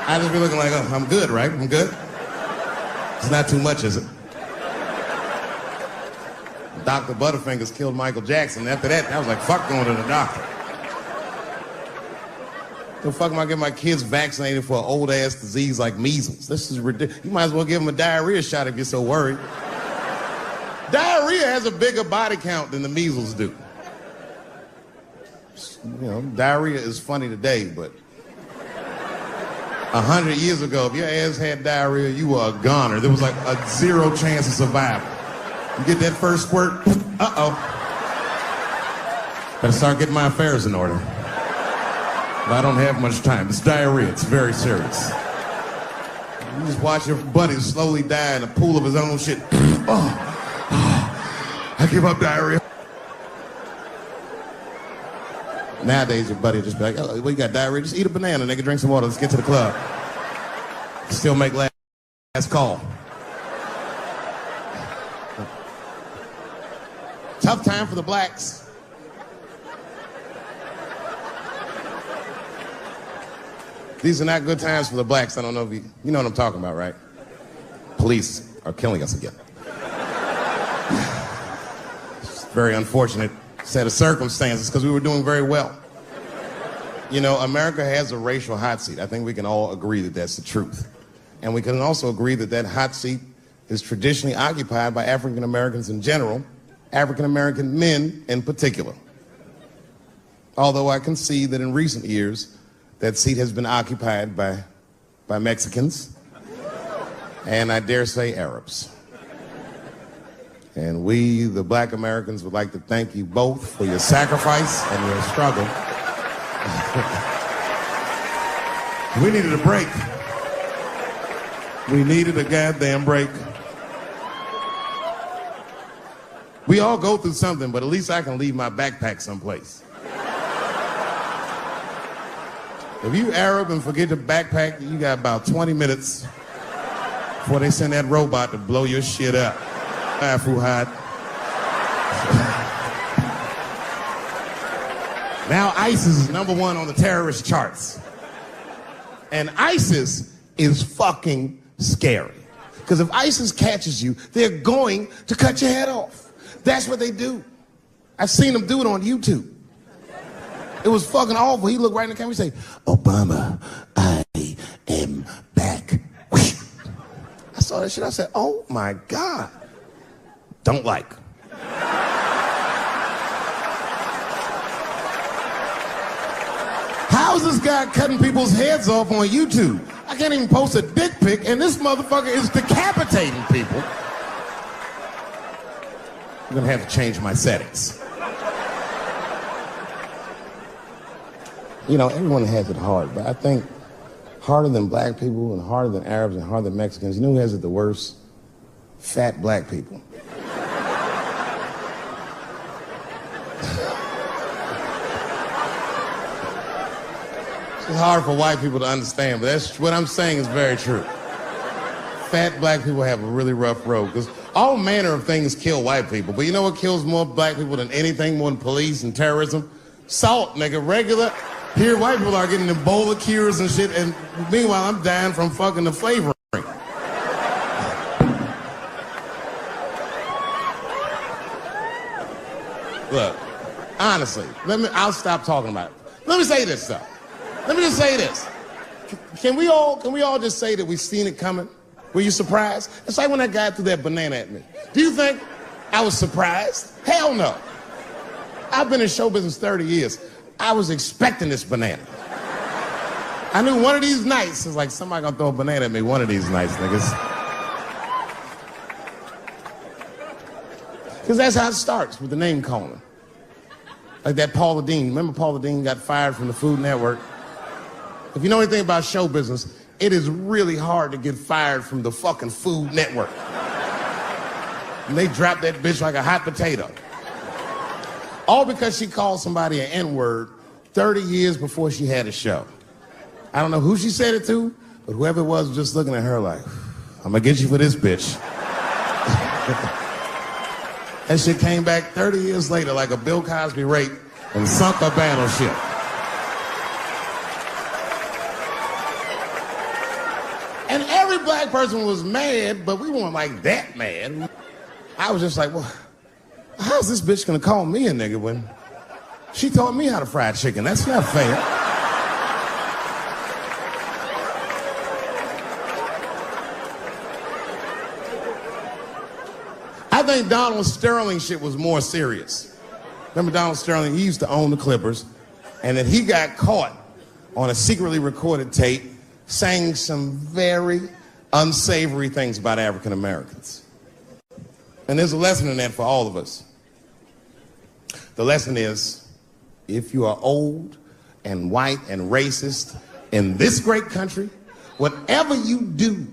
I'd just be looking like, oh, I'm good, right? I'm good? It's not too much, is it? Dr. Butterfingers killed Michael Jackson. After that, I was like, fuck going to the doctor. The fuck am I getting my kids vaccinated for an old-ass disease like measles? This is ridiculous. You might as well give them a diarrhea shot if you're so worried. Diarrhea has a bigger body count than the measles do. You know, diarrhea is funny today, but 100 years ago, if your ass had diarrhea, you were a goner. There was like a 0 chance of survival. You get that first squirt, uh-oh. Better start getting my affairs in order. But I don't have much time. It's diarrhea. It's very serious. You just watch your buddy slowly die in a pool of his own shit. I give up diarrhea. Nowadays, your buddy will just be like, oh, well, you got diarrhea? Just eat a banana, nigga, drink some water, let's get to the club. Still make last call. Tough time for the blacks. These are not good times for the blacks. I don't know if you know what I'm talking about, right? Police are killing us again. It's a very unfortunate set of circumstances because we were doing very well. You know, America has a racial hot seat. I think we can all agree that that's the truth. And we can also agree that that hot seat is traditionally occupied by African Americans in general, African American men in particular. Although I can see that in recent years, that seat has been occupied by Mexicans, and I dare say Arabs. And we, the black Americans, would like to thank you both for your sacrifice and your struggle. We needed a break. We needed a goddamn break. We all go through something, but at least I can leave my backpack someplace. If you Arab and forget your backpack, you got about 20 minutes before they send that robot to blow your shit up. Fuhad. Now ISIS is #1 on the terrorist charts. And ISIS is fucking scary. Because if ISIS catches you, they're going to cut your head off. That's what they do. I've seen them do it on YouTube. It was fucking awful. He looked right in the camera and say, Obama, I am back. I saw that shit. I said, oh my God. Don't like. How's this guy cutting people's heads off on YouTube? I can't even post a dick pic, and this motherfucker is decapitating people. I'm gonna have to change my settings. You know, everyone has it hard, but I think harder than black people and harder than Arabs and harder than Mexicans, you know who has it the worst? Fat black people. It's hard for white people to understand, but that's what I'm saying is very true. Fat black people have a really rough road because all manner of things kill white people, but you know what kills more black people than anything, more than police and terrorism? Salt, nigga, regular. Here, white people are getting Ebola cures and shit, and meanwhile, I'm dying from fucking the flavoring. Look, honestly, I'll stop talking about it. Let me say this, though. Let me just say this. Can we all just say that we've seen it coming? Were you surprised? It's like when that guy threw that banana at me. Do you think I was surprised? Hell no. I've been in show business 30 years. I was expecting this banana. I knew one of these nights, it's like somebody gonna throw a banana at me one of these nights, niggas. Because that's how it starts, with the name calling. Like that Paula Deen. Remember Paula Deen got fired from the Food Network? If you know anything about show business, it is really hard to get fired from the fucking Food Network. And they dropped that bitch like a hot potato. All because she called somebody an N-word 30 years before she had a show. I don't know who she said it to, but whoever it was just looking at her like, I'm gonna get you for this bitch. That shit came back 30 years later like a Bill Cosby rape and sunk a battleship. And every black person was mad, but we weren't like that mad. I was just like, well, how's this bitch gonna call me a nigga when she taught me how to fry chicken? That's not fair. I think Donald Sterling shit was more serious. Remember Donald Sterling? He used to own the Clippers, and then he got caught on a secretly recorded tape saying some very unsavory things about African Americans. And there's a lesson in that for all of us. The lesson is, if you are old and white and racist in this great country, whatever you do,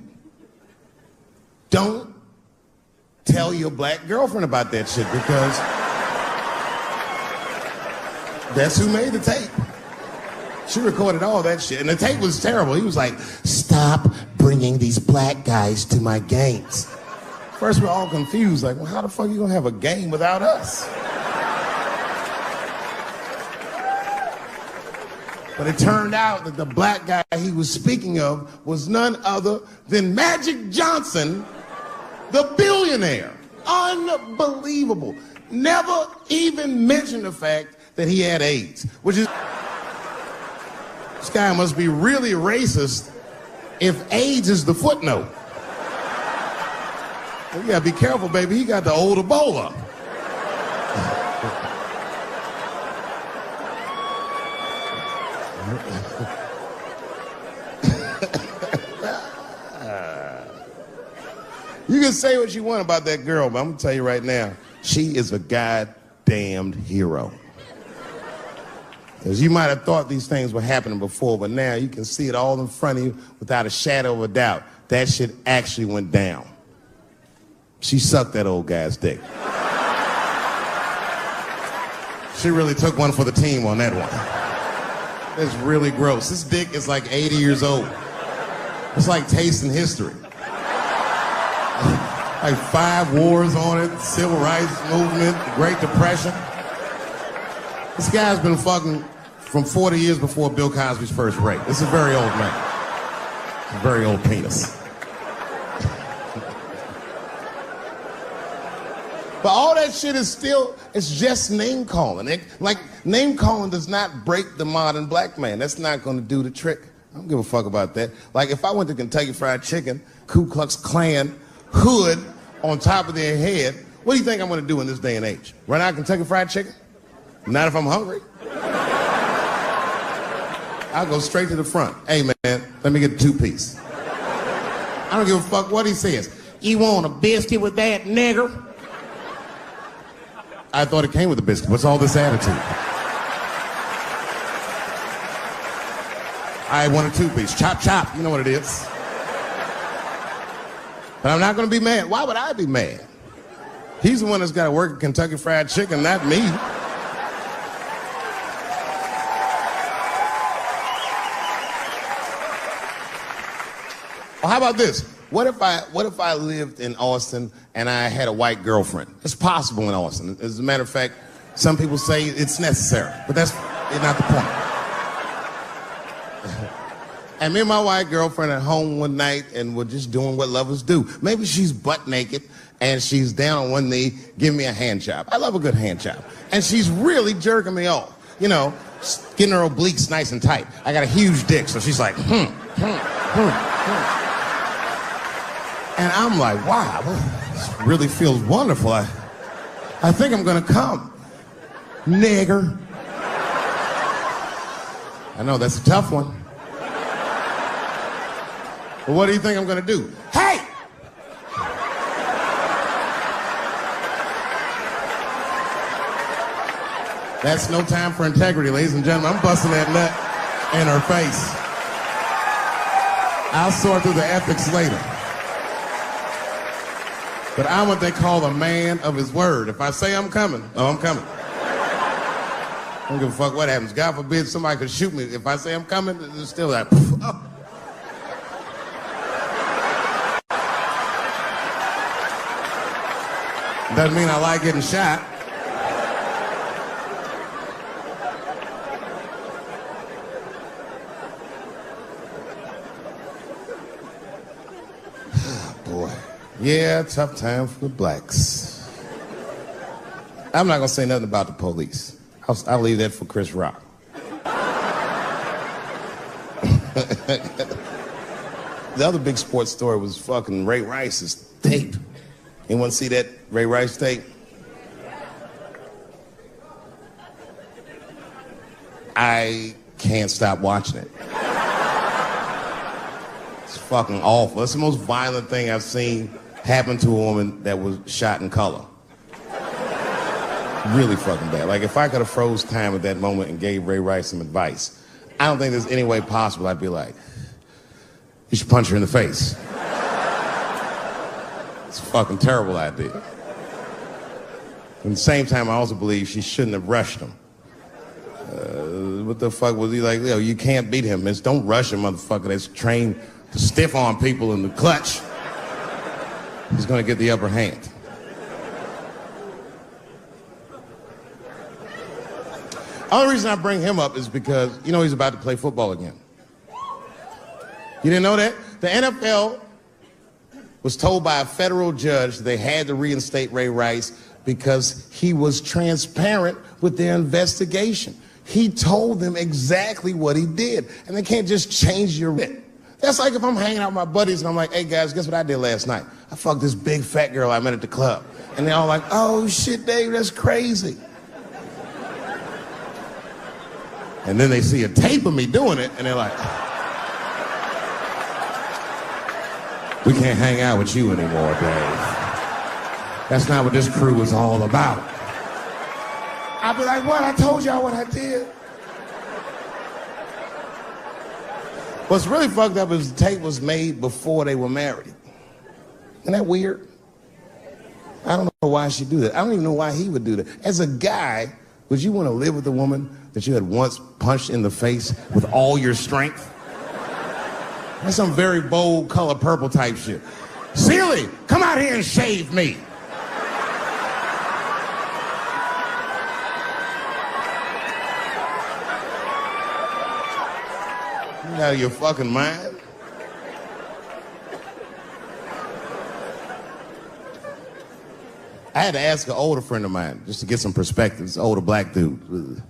don't tell your black girlfriend about that shit, because that's who made the tape. She recorded all that shit, and the tape was terrible. He was like, stop bringing these black guys to my games. First, we're all confused, like, well, how the fuck are you gonna have a game without us? But it turned out that the black guy he was speaking of was none other than Magic Johnson, the billionaire. Unbelievable. Never even mentioned the fact that he had AIDS, which is, this guy must be really racist if AIDS is the footnote. Well, you gotta be careful, baby. He got the old Ebola. You can say what you want about that girl, but I'm gonna tell you right now, she is a goddamned hero. Because you might have thought these things were happening before, but now you can see it all in front of you without a shadow of a doubt. That shit actually went down. She sucked that old guy's dick. She really took one for the team on that one. It's really gross. This dick is like 80 years old. It's like tasting history. Like 5 wars on it, civil rights movement, the Great Depression. This guy's been fucking from 40 years before Bill Cosby's first rape. This is a very old man. A very old penis. But all that shit is still, it's just name calling. Like, name calling does not break the modern black man. That's not gonna do the trick. I don't give a fuck about that. Like, if I went to Kentucky Fried Chicken, Ku Klux Klan, hood on top of their head, what do you think I'm gonna do in this day and age? Run out of Kentucky Fried Chicken? Not if I'm hungry. I'll go straight to the front. Hey man, let me get a 2-piece. I don't give a fuck what he says. You want a biscuit with that, nigger? I thought it came with a biscuit. What's all this attitude? I want a 2-piece. Chop, chop. You know what it is. But I'm not going to be mad. Why would I be mad? He's the one that's got to work at Kentucky Fried Chicken, not me. Well, how about this? What if I lived in Austin and I had a white girlfriend? It's possible in Austin. As a matter of fact, some people say it's necessary, but that's not the point. And me and my white girlfriend at home one night, and we're just doing what lovers do. Maybe she's butt naked and she's down on one knee, giving me a hand job. I love a good hand job. And she's really jerking me off. You know, getting her obliques nice and tight. I got a huge dick, so she's like, And I'm like, wow, this really feels wonderful. I think I'm gonna come. Nigger. I know, that's a tough one. Well, what do you think I'm gonna do? Hey! That's no time for integrity, ladies and gentlemen. I'm busting that nut in her face. I'll sort through the ethics later. But I'm what they call a man of his word. If I say I'm coming, oh, I'm coming. I don't give a fuck what happens. God forbid somebody could shoot me. If I say I'm coming, it's still like, oh. Doesn't mean I like getting shot. Boy. Yeah, tough time for the blacks. I'm not gonna say nothing about the police. I'll leave that for Chris Rock. The other big sports story was fucking Ray Rice's tape. Anyone see that Ray Rice tape? I can't stop watching it. It's fucking awful. It's the most violent thing I've seen happen to a woman that was shot in color. Really fucking bad. Like, if I could have froze time at that moment and gave Ray Rice some advice, I don't think there's any way possible I'd be like, you should punch her in the face. It's a fucking terrible idea. At the same time, I also believe she shouldn't have rushed him. What the fuck was he like? Yo, you can't beat him. Miss. Don't rush a motherfucker that's trained to stiff arm people in the clutch. He's gonna get the upper hand. The only reason I bring him up is because, you know, he's about to play football again. You didn't know that? The NFL was told by a federal judge they had to reinstate Ray Rice because he was transparent with their investigation. He told them exactly what he did, and they can't just change your writ. That's like if I'm hanging out with my buddies and I'm like, hey guys, guess what I did last night? I fucked this big fat girl I met at the club. And they're all like, oh shit, Dave, that's crazy. And then they see a tape of me doing it, and they're like, we can't hang out with you anymore, Dave. That's not what this crew is all about. I'll be like, what? I told y'all what I did. What's really fucked up is the tape was made before they were married. Isn't that weird? I don't know why she'd do that. I don't even know why he would do that. As a guy, would you want to live with a woman that you had once punched in the face with all your strength? That's some very bold Color Purple type shit. Seeley, come out here and shave me. You out of your fucking mind? I had to ask an older friend of mine just to get some perspective. This older black dude.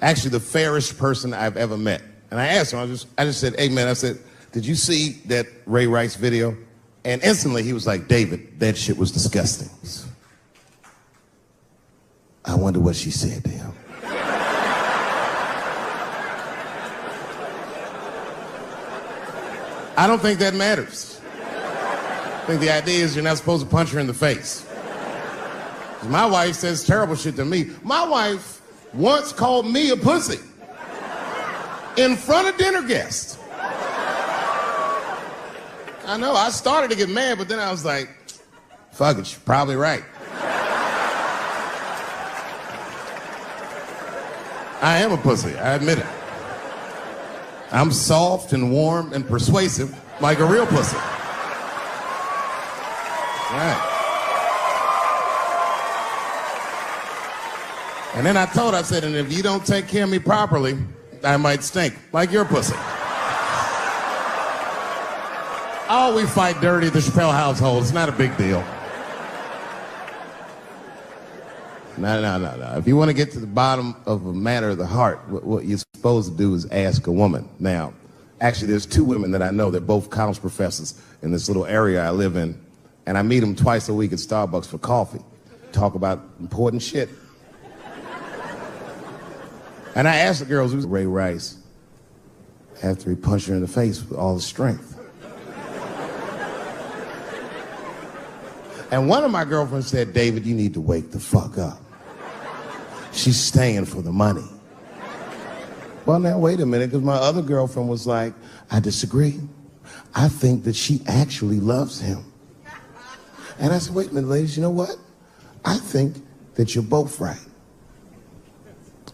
Actually, the fairest person I've ever met. And I asked him, I just said, hey man, I said, did you see that Ray Rice video? And instantly he was like, David, that shit was disgusting. I wonder what she said to him. I don't think that matters. I think the idea is you're not supposed to punch her in the face. My wife says terrible shit to me. My wife once called me a pussy in front of dinner guests. I know, I started to get mad, but then I was like, fuck it, she's probably right. I am a pussy, I admit it. I'm soft and warm and persuasive like a real pussy. Right. And then I said, and if you don't take care of me properly, I might stink like your pussy. Oh, we fight dirty at the Chappelle household. It's not a big deal. No. If you want to get to the bottom of a matter of the heart, what you're supposed to do is ask a woman. Now, actually, there's two women that I know. They're both college professors in this little area I live in. And I meet them twice a week at Starbucks for coffee. Talk about important shit. And I asked the girls, who's Ray Rice? After he punched her in the face with all his strength. And one of my girlfriends said, David, you need to wake the fuck up. She's staying for the money. Well, now, wait a minute, because my other girlfriend was like, I disagree. I think that she actually loves him. And I said, wait a minute, ladies, you know what? I think that you're both right.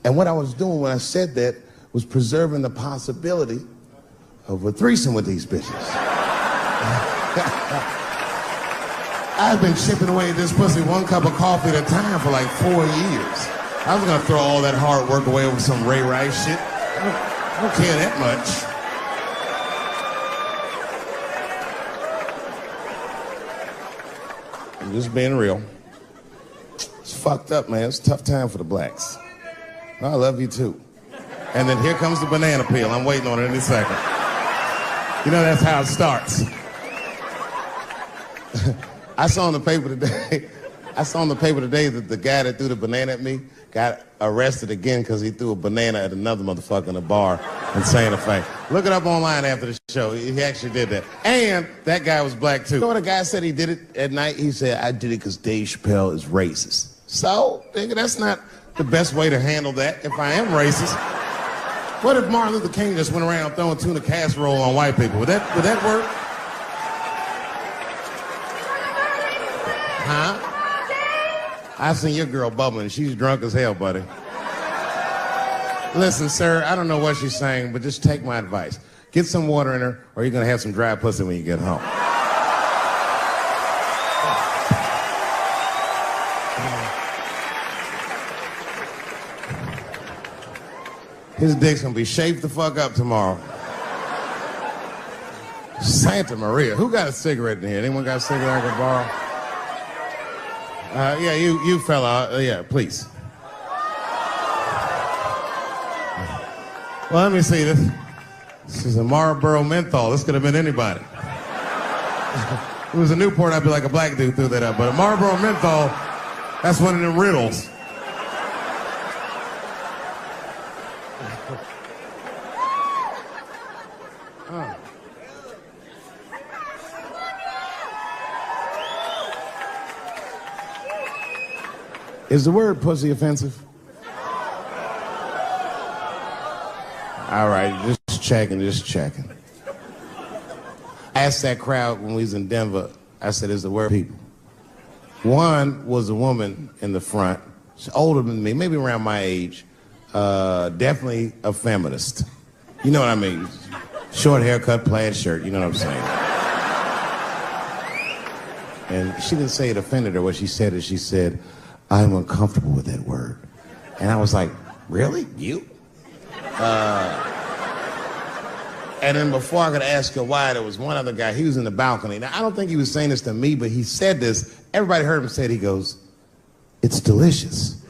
And what I was doing when I said that was preserving the possibility of a threesome with these bitches. I've been chipping away at this pussy one cup of coffee at a time for like 4 years. I was gonna throw all that hard work away over some Ray Rice shit. I don't care that much. I'm just being real. It's fucked up, man. It's a tough time for the blacks. I love you too. And then here comes the banana peel. I'm waiting on it any second. You know, that's how it starts. I saw in the paper today that the guy that threw the banana at me got arrested again because he threw a banana at another motherfucker in a bar in Santa Fe. Look it up online after the show. He actually did that. And that guy was black too. You know what a guy said he did it at night? He said, I did it because Dave Chappelle is racist. So, nigga, that's not the best way to handle that if I am racist. What if Martin Luther King just went around throwing tuna casserole on white people? Would that work? Huh? I've seen your girl bubbling. She's drunk as hell, buddy. Listen, sir, I don't know what she's saying, but just take my advice. Get some water in her, or you're going to have some dry pussy when you get home. His dick's going to be shaped the fuck up tomorrow. Santa Maria. Who got a cigarette in here? Anyone got a cigarette I can borrow? Yeah, you fella. Yeah, please. Well, let me see this. This is a Marlboro menthol. This could have been anybody. If it was a Newport, I'd be like a black dude threw that up. But a Marlboro menthol, that's one of them riddles. Is the word pussy offensive? All right, just checking. I asked that crowd when we was in Denver, I said, is the word people? One was a woman in the front, she's older than me, maybe around my age, definitely a feminist. You know what I mean? Short haircut, plaid shirt, you know what I'm saying? And she didn't say it offended her. What she said is she said, I'm uncomfortable with that word. And I was like, really? You? And then before I could ask her why, there was one other guy, he was in the balcony. Now, I don't think he was saying this to me, but he said this. Everybody heard him say it. He goes, it's delicious.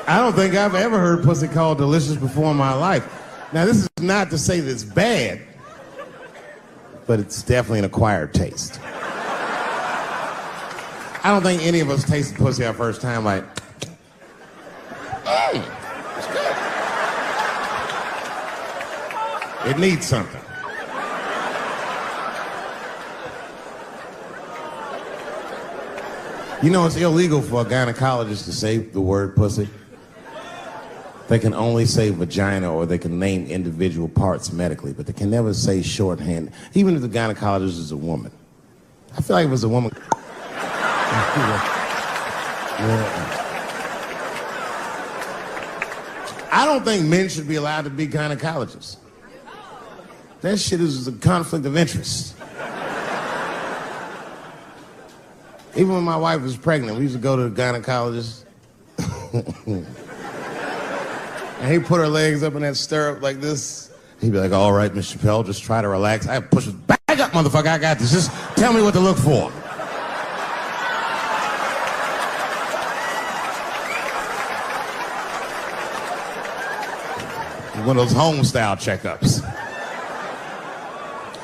I don't think I've ever heard pussy called delicious before in my life. Now, this is not to say that it's bad, but it's definitely an acquired taste. I don't think any of us tasted pussy our first time like, hey, it's good. It needs something. You know, it's illegal for a gynecologist to say the word pussy. They can only say vagina, or they can name individual parts medically, but they can never say shorthand, even if the gynecologist is a woman. I feel like if it was a woman... I don't think men should be allowed to be gynecologists. That shit is a conflict of interest. Even when my wife was pregnant, we used to go to the gynecologist. And he'd put her legs up in that stirrup like this. He'd be like, all right, Miss Chappelle, just try to relax. I push it back up, motherfucker, I got this. Just tell me what to look for. One of those home-style checkups.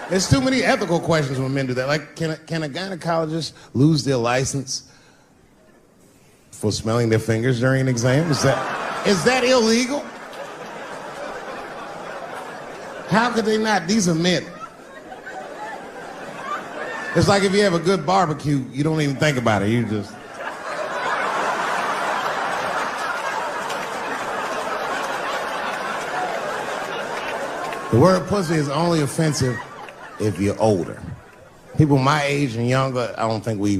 There's too many ethical questions when men do that. Like, can a gynecologist lose their license for smelling their fingers during an exam? Is that illegal? How could they not? These are men. It's like if you have a good barbecue, you don't even think about it. You just... The word pussy is only offensive if you're older. People my age and younger, I don't think we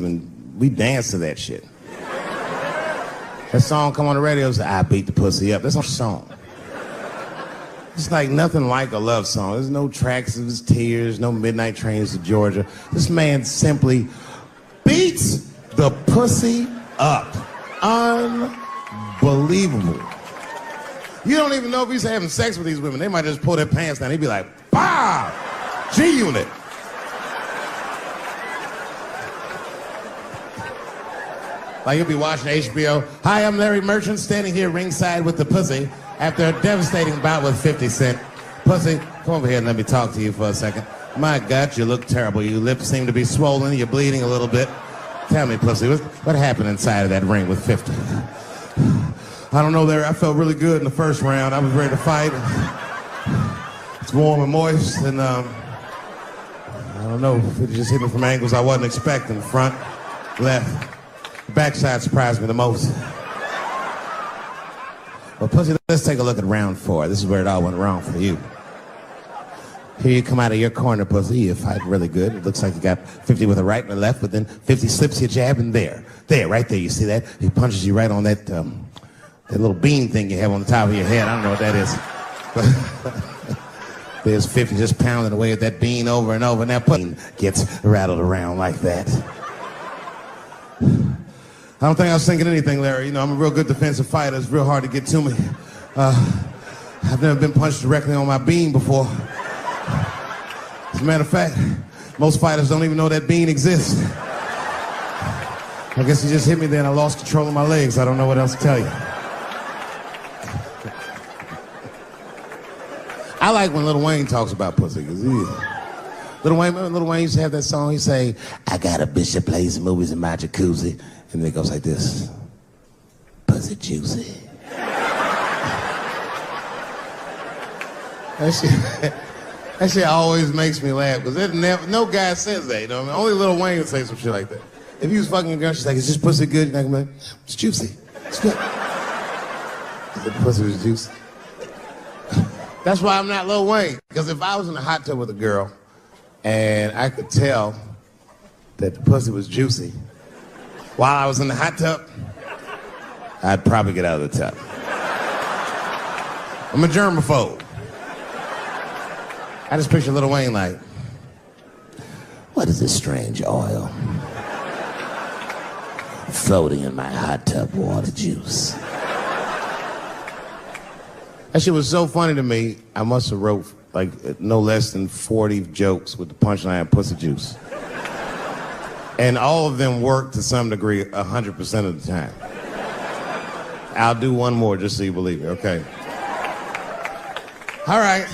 dance to that shit. That song come on the radio, say, I beat the pussy up. That's not a song. It's like nothing like a love song. There's no tracks of his tears, no midnight trains to Georgia. This man simply beats the pussy up. Unbelievable. You don't even know if he's having sex with these women. They might just pull their pants down. He'd be like, bah! G-Unit. Like you'll be watching HBO. Hi, I'm Larry Merchant, standing here ringside with the pussy after a devastating bout with 50 Cent. Pussy, come over here and let me talk to you for a second. My God, you look terrible. Your lips seem to be swollen. You're bleeding a little bit. Tell me, pussy, what happened inside of that ring with 50? I don't know, Larry. I felt really good in the first round. I was ready to fight. It's warm and moist, and I don't know. It just hit me from angles I wasn't expecting. Front, left. Backside surprised me the most. Well, pussy, let's take a look at round 4. This is where it all went wrong for you. Here you come out of your corner, pussy. You're fighting really good. It looks like you got 50 with a right and a left, but then 50 slips your jab, and there, right there. You see that? He punches you right on that little bean thing you have on the top of your head. I don't know what that is. There's 50 just pounding away at that bean over and over, and that pussy gets rattled around like that. I don't think I was thinking anything, Larry. You know, I'm a real good defensive fighter. It's real hard to get to me. I've never been punched directly on my bean before. As a matter of fact, most fighters don't even know that bean exists. I guess he just hit me there and I lost control of my legs. I don't know what else to tell you. I like when Lil Wayne talks about pussy, because Lil Wayne used to have that song. He say, I got a bitch that plays movies in my jacuzzi. And then it goes like this. Pussy juicy. That shit always makes me laugh, because no guy says that, you know what I mean? Only Lil Wayne would say some shit like that. If he was fucking a girl, she's like, is this pussy good? You're like, it's juicy. It's good. The pussy was juicy. That's why I'm not Lil Wayne. Because if I was in a hot tub with a girl and I could tell that the pussy was juicy while I was in the hot tub, I'd probably get out of the tub. I'm a germaphobe. I just picture Lil Wayne like, what is this strange oil floating in my hot tub water juice? That shit was so funny to me, I must have wrote like no less than 40 jokes with the punchline pussy juice. And all of them work to some degree 100% of the time. I'll do one more just so you believe it, okay? All right.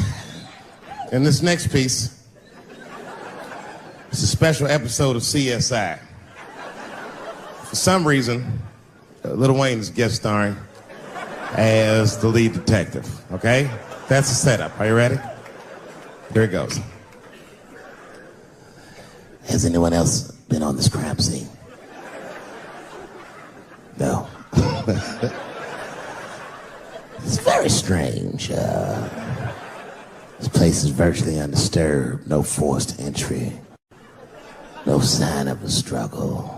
And this next piece, it's a special episode of CSI. For some reason, Lil Wayne is guest starring as the lead detective, okay? That's the setup. Are you ready? Here it goes. Has anyone else been on this crime scene? No. It's very strange. This place is virtually undisturbed. No forced entry. No sign of a struggle.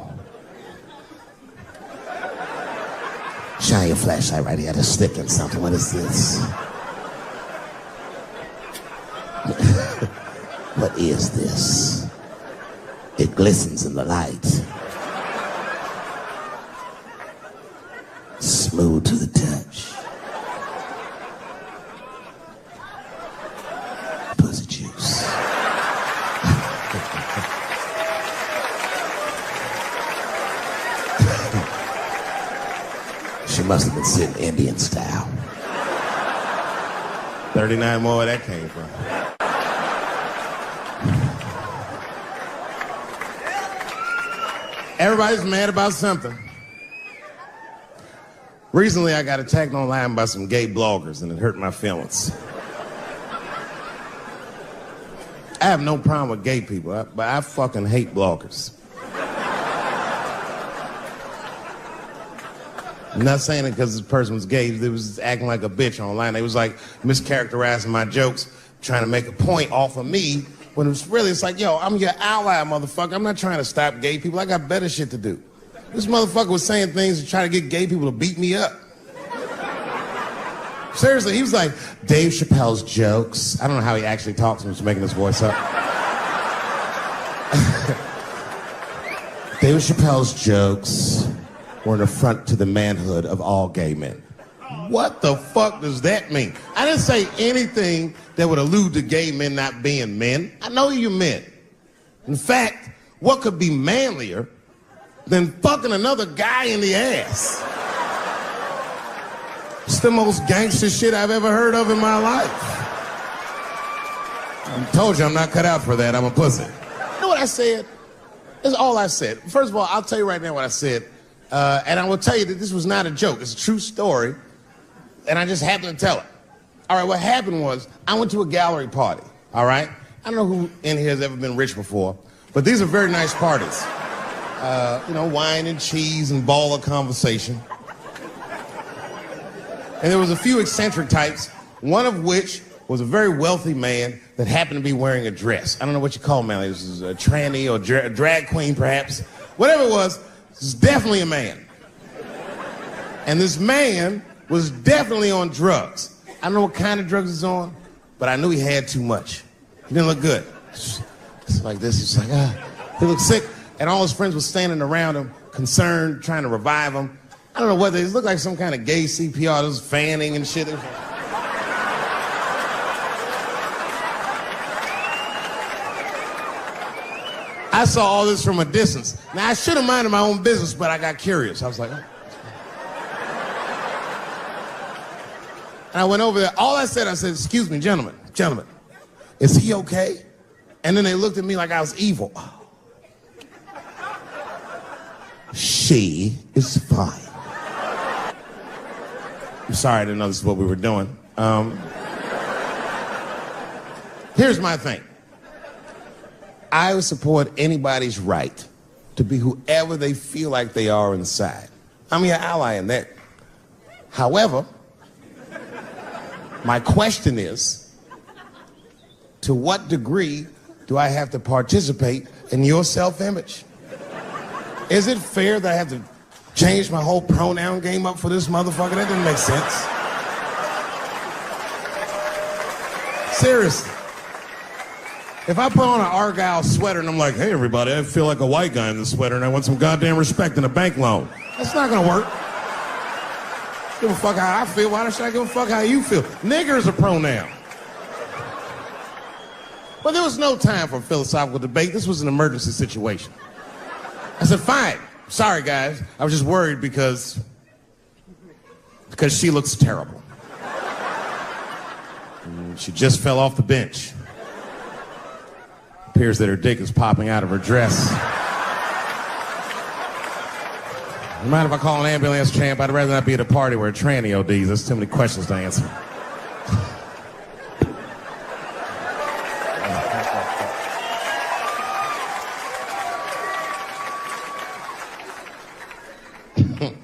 Shine your flashlight right here. I just slipped in something. What is this? What is this? It glistens in the light. Smooth to the touch. Pussy juice. She must have been sitting Indian style. 39 more where that came from. Everybody's mad about something. Recently, I got attacked online by some gay bloggers, and it hurt my feelings. I have no problem with gay people, but I fucking hate bloggers. I'm not saying it because this person was gay. They was acting like a bitch online. They was like mischaracterizing my jokes, trying to make a point off of me, when it was really, it's like, yo, I'm your ally, motherfucker. I'm not trying to stop gay people. I got better shit to do. This motherfucker was saying things to try to get gay people to beat me up. Seriously, he was like, Dave Chappelle's jokes. I don't know how he actually talks when he's making his voice up. Dave Chappelle's jokes were an affront to the manhood of all gay men. What the fuck does that mean? I didn't say anything that would allude to gay men not being men. I know you men. In fact, what could be manlier than fucking another guy in the ass? It's the most gangster shit I've ever heard of in my life. I told you I'm not cut out for that. I'm a pussy. You know what I said? That's all I said. First of all, I'll tell you right now what I said. And I will tell you that this was not a joke. It's a true story. And I just happened to tell it. All right, what happened was I went to a gallery party, all right? I don't know who in here has ever been rich before, but these are very nice parties. You know, wine and cheese and ball of conversation. And there was a few eccentric types, one of which was a very wealthy man that happened to be wearing a dress. I don't know what you call him, man. This is a tranny or a drag queen, perhaps. Whatever it was definitely a man. And this man was definitely on drugs. I don't know what kind of drugs he's on, but I knew he had too much. He didn't look good. It's like this. He's like, he looked sick. And all his friends were standing around him, concerned, trying to revive him. I don't know whether it looked like some kind of gay CPR. There was fanning and shit. I saw all this from a distance. Now, I should have minded my own business, but I got curious. I was like, oh. And I went over there. All I said, excuse me, gentlemen, is he okay? And then they looked at me like I was evil. She is fine. I'm sorry, I didn't know this is what we were doing. Here's my thing. I would support anybody's right to be whoever they feel like they are inside. I'm your ally in that. However, my question is, to what degree do I have to participate in your self-image? Is it fair that I have to change my whole pronoun game up for this motherfucker? That doesn't make sense. Seriously. If I put on an Argyle sweater and I'm like, hey, everybody, I feel like a white guy in this sweater and I want some goddamn respect and a bank loan. That's not gonna work. Give a fuck how I feel. Why should I give a fuck how you feel? Nigger is a pronoun. But there was no time for philosophical debate. This was an emergency situation. I said, fine. Sorry, guys. I was just worried because she looks terrible. And she just fell off the bench. Appears that her dick is popping out of her dress. You mind if I call an ambulance, champ? I'd rather not be at a party where a tranny ODs. There's too many questions to answer.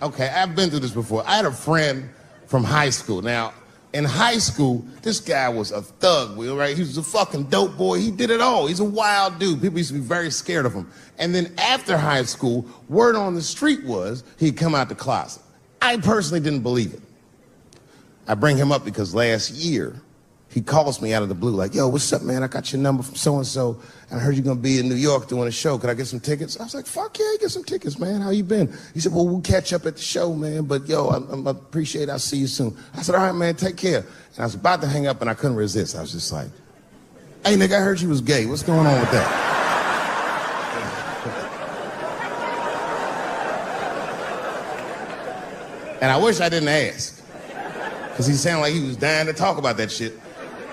Okay, I've been through this before. I had a friend from high school. Now, in high school, this guy was a thug, right? He was a fucking dope boy. He did it all. He's a wild dude. People used to be very scared of him. And then after high school, word on the street was he'd come out the closet. I personally didn't believe it. I bring him up because last year, he calls me out of the blue like, yo, what's up, man? I got your number from so-and-so, and I heard you're going to be in New York doing a show. Could I get some tickets? I was like, fuck yeah, get some tickets, man. How you been? He said, well, we'll catch up at the show, man, but yo, I appreciate it. I'll see you soon. I said, all right, man, take care. And I was about to hang up, and I couldn't resist. I was just like, hey, nigga, I heard you was gay. What's going on with that? And I wish I didn't ask, because he sounded like he was dying to talk about that shit.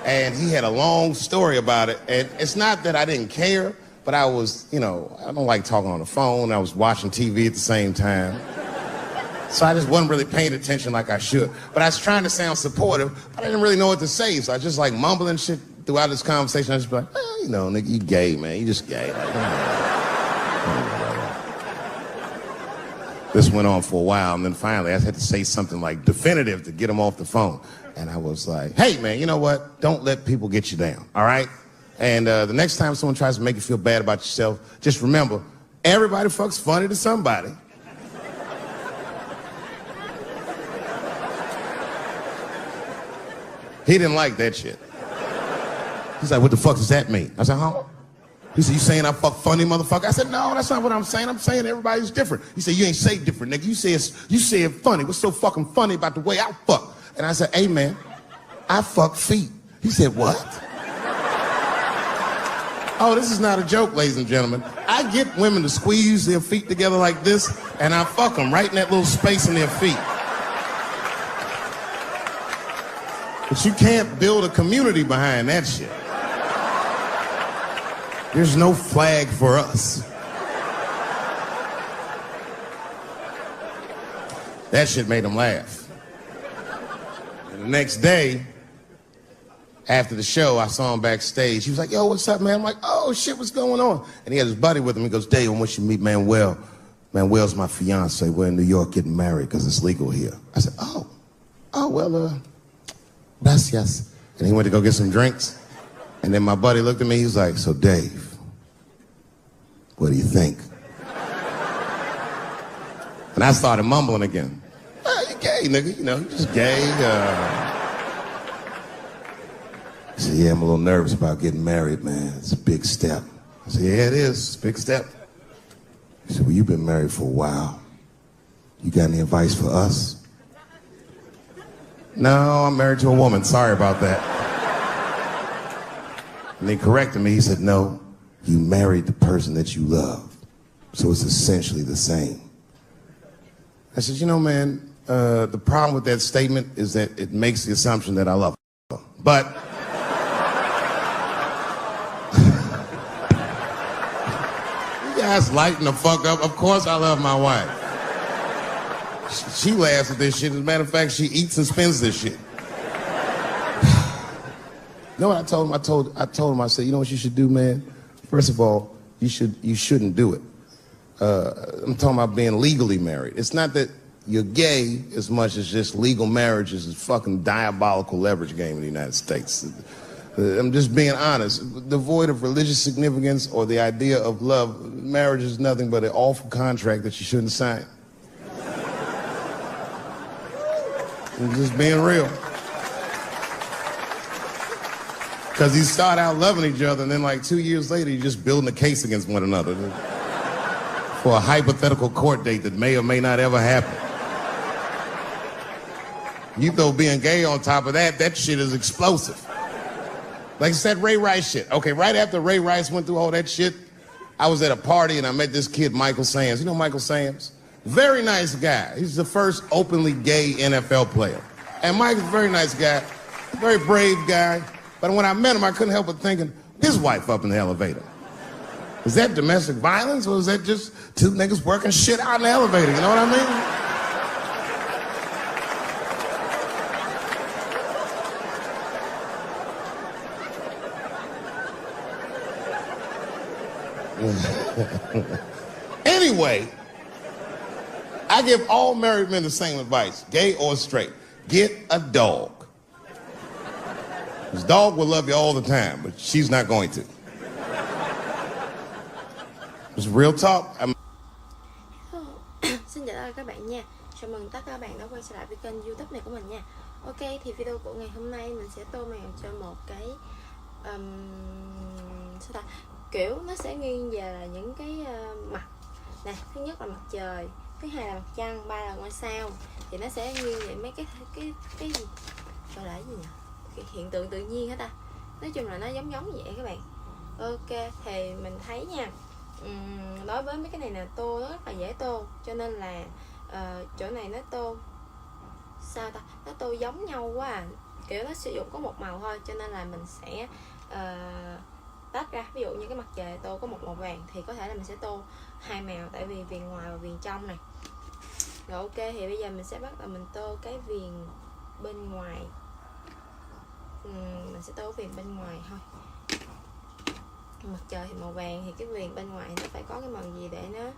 And he had a long story about it. And it's not that I didn't care, but I was, I don't like talking on the phone. I was watching TV at the same time. So I just wasn't really paying attention like I should. But I was trying to sound supportive, but I didn't really know what to say. So I was just like mumbling shit throughout this conversation, I just be like, oh, you know, nigga, you gay, man. You just gay. Like, this went on for a while, and then finally I had to say something like definitive to get him off the phone. And I was like, hey, man, you know what? Don't let people get you down, all right? And the next time someone tries to make you feel bad about yourself, just remember, everybody fucks funny to somebody. He didn't like that shit. He's like, what the fuck does that mean? I said, huh? He said, you saying I fuck funny, motherfucker? I said, no, that's not what I'm saying. I'm saying everybody's different. He said, you ain't say different, nigga. You say it funny. What's so fucking funny about the way I fuck? And I said, hey, man, I fuck feet. He said, what? Oh, this is not a joke, ladies and gentlemen. I get women to squeeze their feet together like this, and I fuck them right in that little space in their feet. But you can't build a community behind that shit. There's no flag for us. That shit made him laugh. And the next day, after the show, I saw him backstage. He was like, yo, what's up, man? I'm like, oh, shit, what's going on? And he had his buddy with him. He goes, Dave, I want you to meet Manuel. Manuel's my fiance. We're in New York getting married because it's legal here. I said, well, gracias. And he went to go get some drinks. And then my buddy looked at me. He was like, so, Dave, what do you think? And I started mumbling again. Oh, you gay, nigga. You know, you just gay. He said, yeah, I'm a little nervous about getting married, man. It's a big step. I said, yeah, it is. It's a big step. He said, well, you've been married for a while. You got any advice for us? No, I'm married to a woman. Sorry about that. And he corrected me. He said, no, you married the person that you love. So it's essentially the same. I said, you know, man, the problem with that statement is that it makes the assumption that I love her. But you guys lighten the fuck up. Of course I love my wife. She laughs at this shit. As a matter of fact, she eats and spends this shit. You know what I told him? I told him, I said, you know what you should do, man? First of all, you shouldn't do it. I'm talking about being legally married. It's not that you're gay as much as just legal marriage is a fucking diabolical leverage game in the United States. I'm just being honest. Devoid of religious significance or the idea of love, marriage is nothing but an awful contract that you shouldn't sign. I'm just being real. Because you start out loving each other, and then like 2 years later, you're just building a case against one another for a hypothetical court date that may or may not ever happen. You throw being gay on top of that, that shit is explosive. Like I said, Ray Rice shit. Okay, right after Ray Rice went through all that shit, I was at a party and I met this kid, Michael Sams. You know Michael Sams? Very nice guy. He's the first openly gay NFL player. And Mike's a very nice guy, very brave guy. But when I met him, I couldn't help but thinking, his wife up in the elevator. Is that domestic violence or is that just two niggas working shit out in the elevator? You know what I mean? Anyway, I give all married men the same advice, gay or straight. Get a dog. This dog will love you all the time, but she's not going to. It's real talk. Xin chào tất cả các bạn nha. Chào mừng tất cả các bạn đã quay trở lại với kênh YouTube này của mình nha. Ok, thì video của ngày hôm nay mình sẽ tô màu cho một cái sao ta? Kiểu nó sẽ nghiêng về là những cái mặt nè. Thứ nhất là mặt trời, thứ hai là mặt trăng, ba là ngôi sao. Thì nó sẽ nghiêng về mấy cái gì gọi là cái gì nhỉ? Cái hiện tượng tự nhiên hết ta. Nói chung là nó giống vậy các bạn. Ok, thì mình thấy nha, đối với mấy cái này là tô nó rất là dễ tô, cho nên là chỗ này nó tô sao ta, nó tô giống nhau quá à. Kiểu nó sử dụng có một màu thôi, cho nên là mình sẽ tách ra. Ví dụ như cái mặt trời tô có một màu vàng thì có thể là mình sẽ tô hai màu, tại vì viền ngoài và viền trong này. Rồi ok, thì bây giờ mình sẽ bắt đầu mình tô cái viền bên ngoài. mình sẽ tô viền bên ngoài thôi. Mặt trời thì màu vàng thì cái viền bên ngoài nó phải có cái màu gì để nó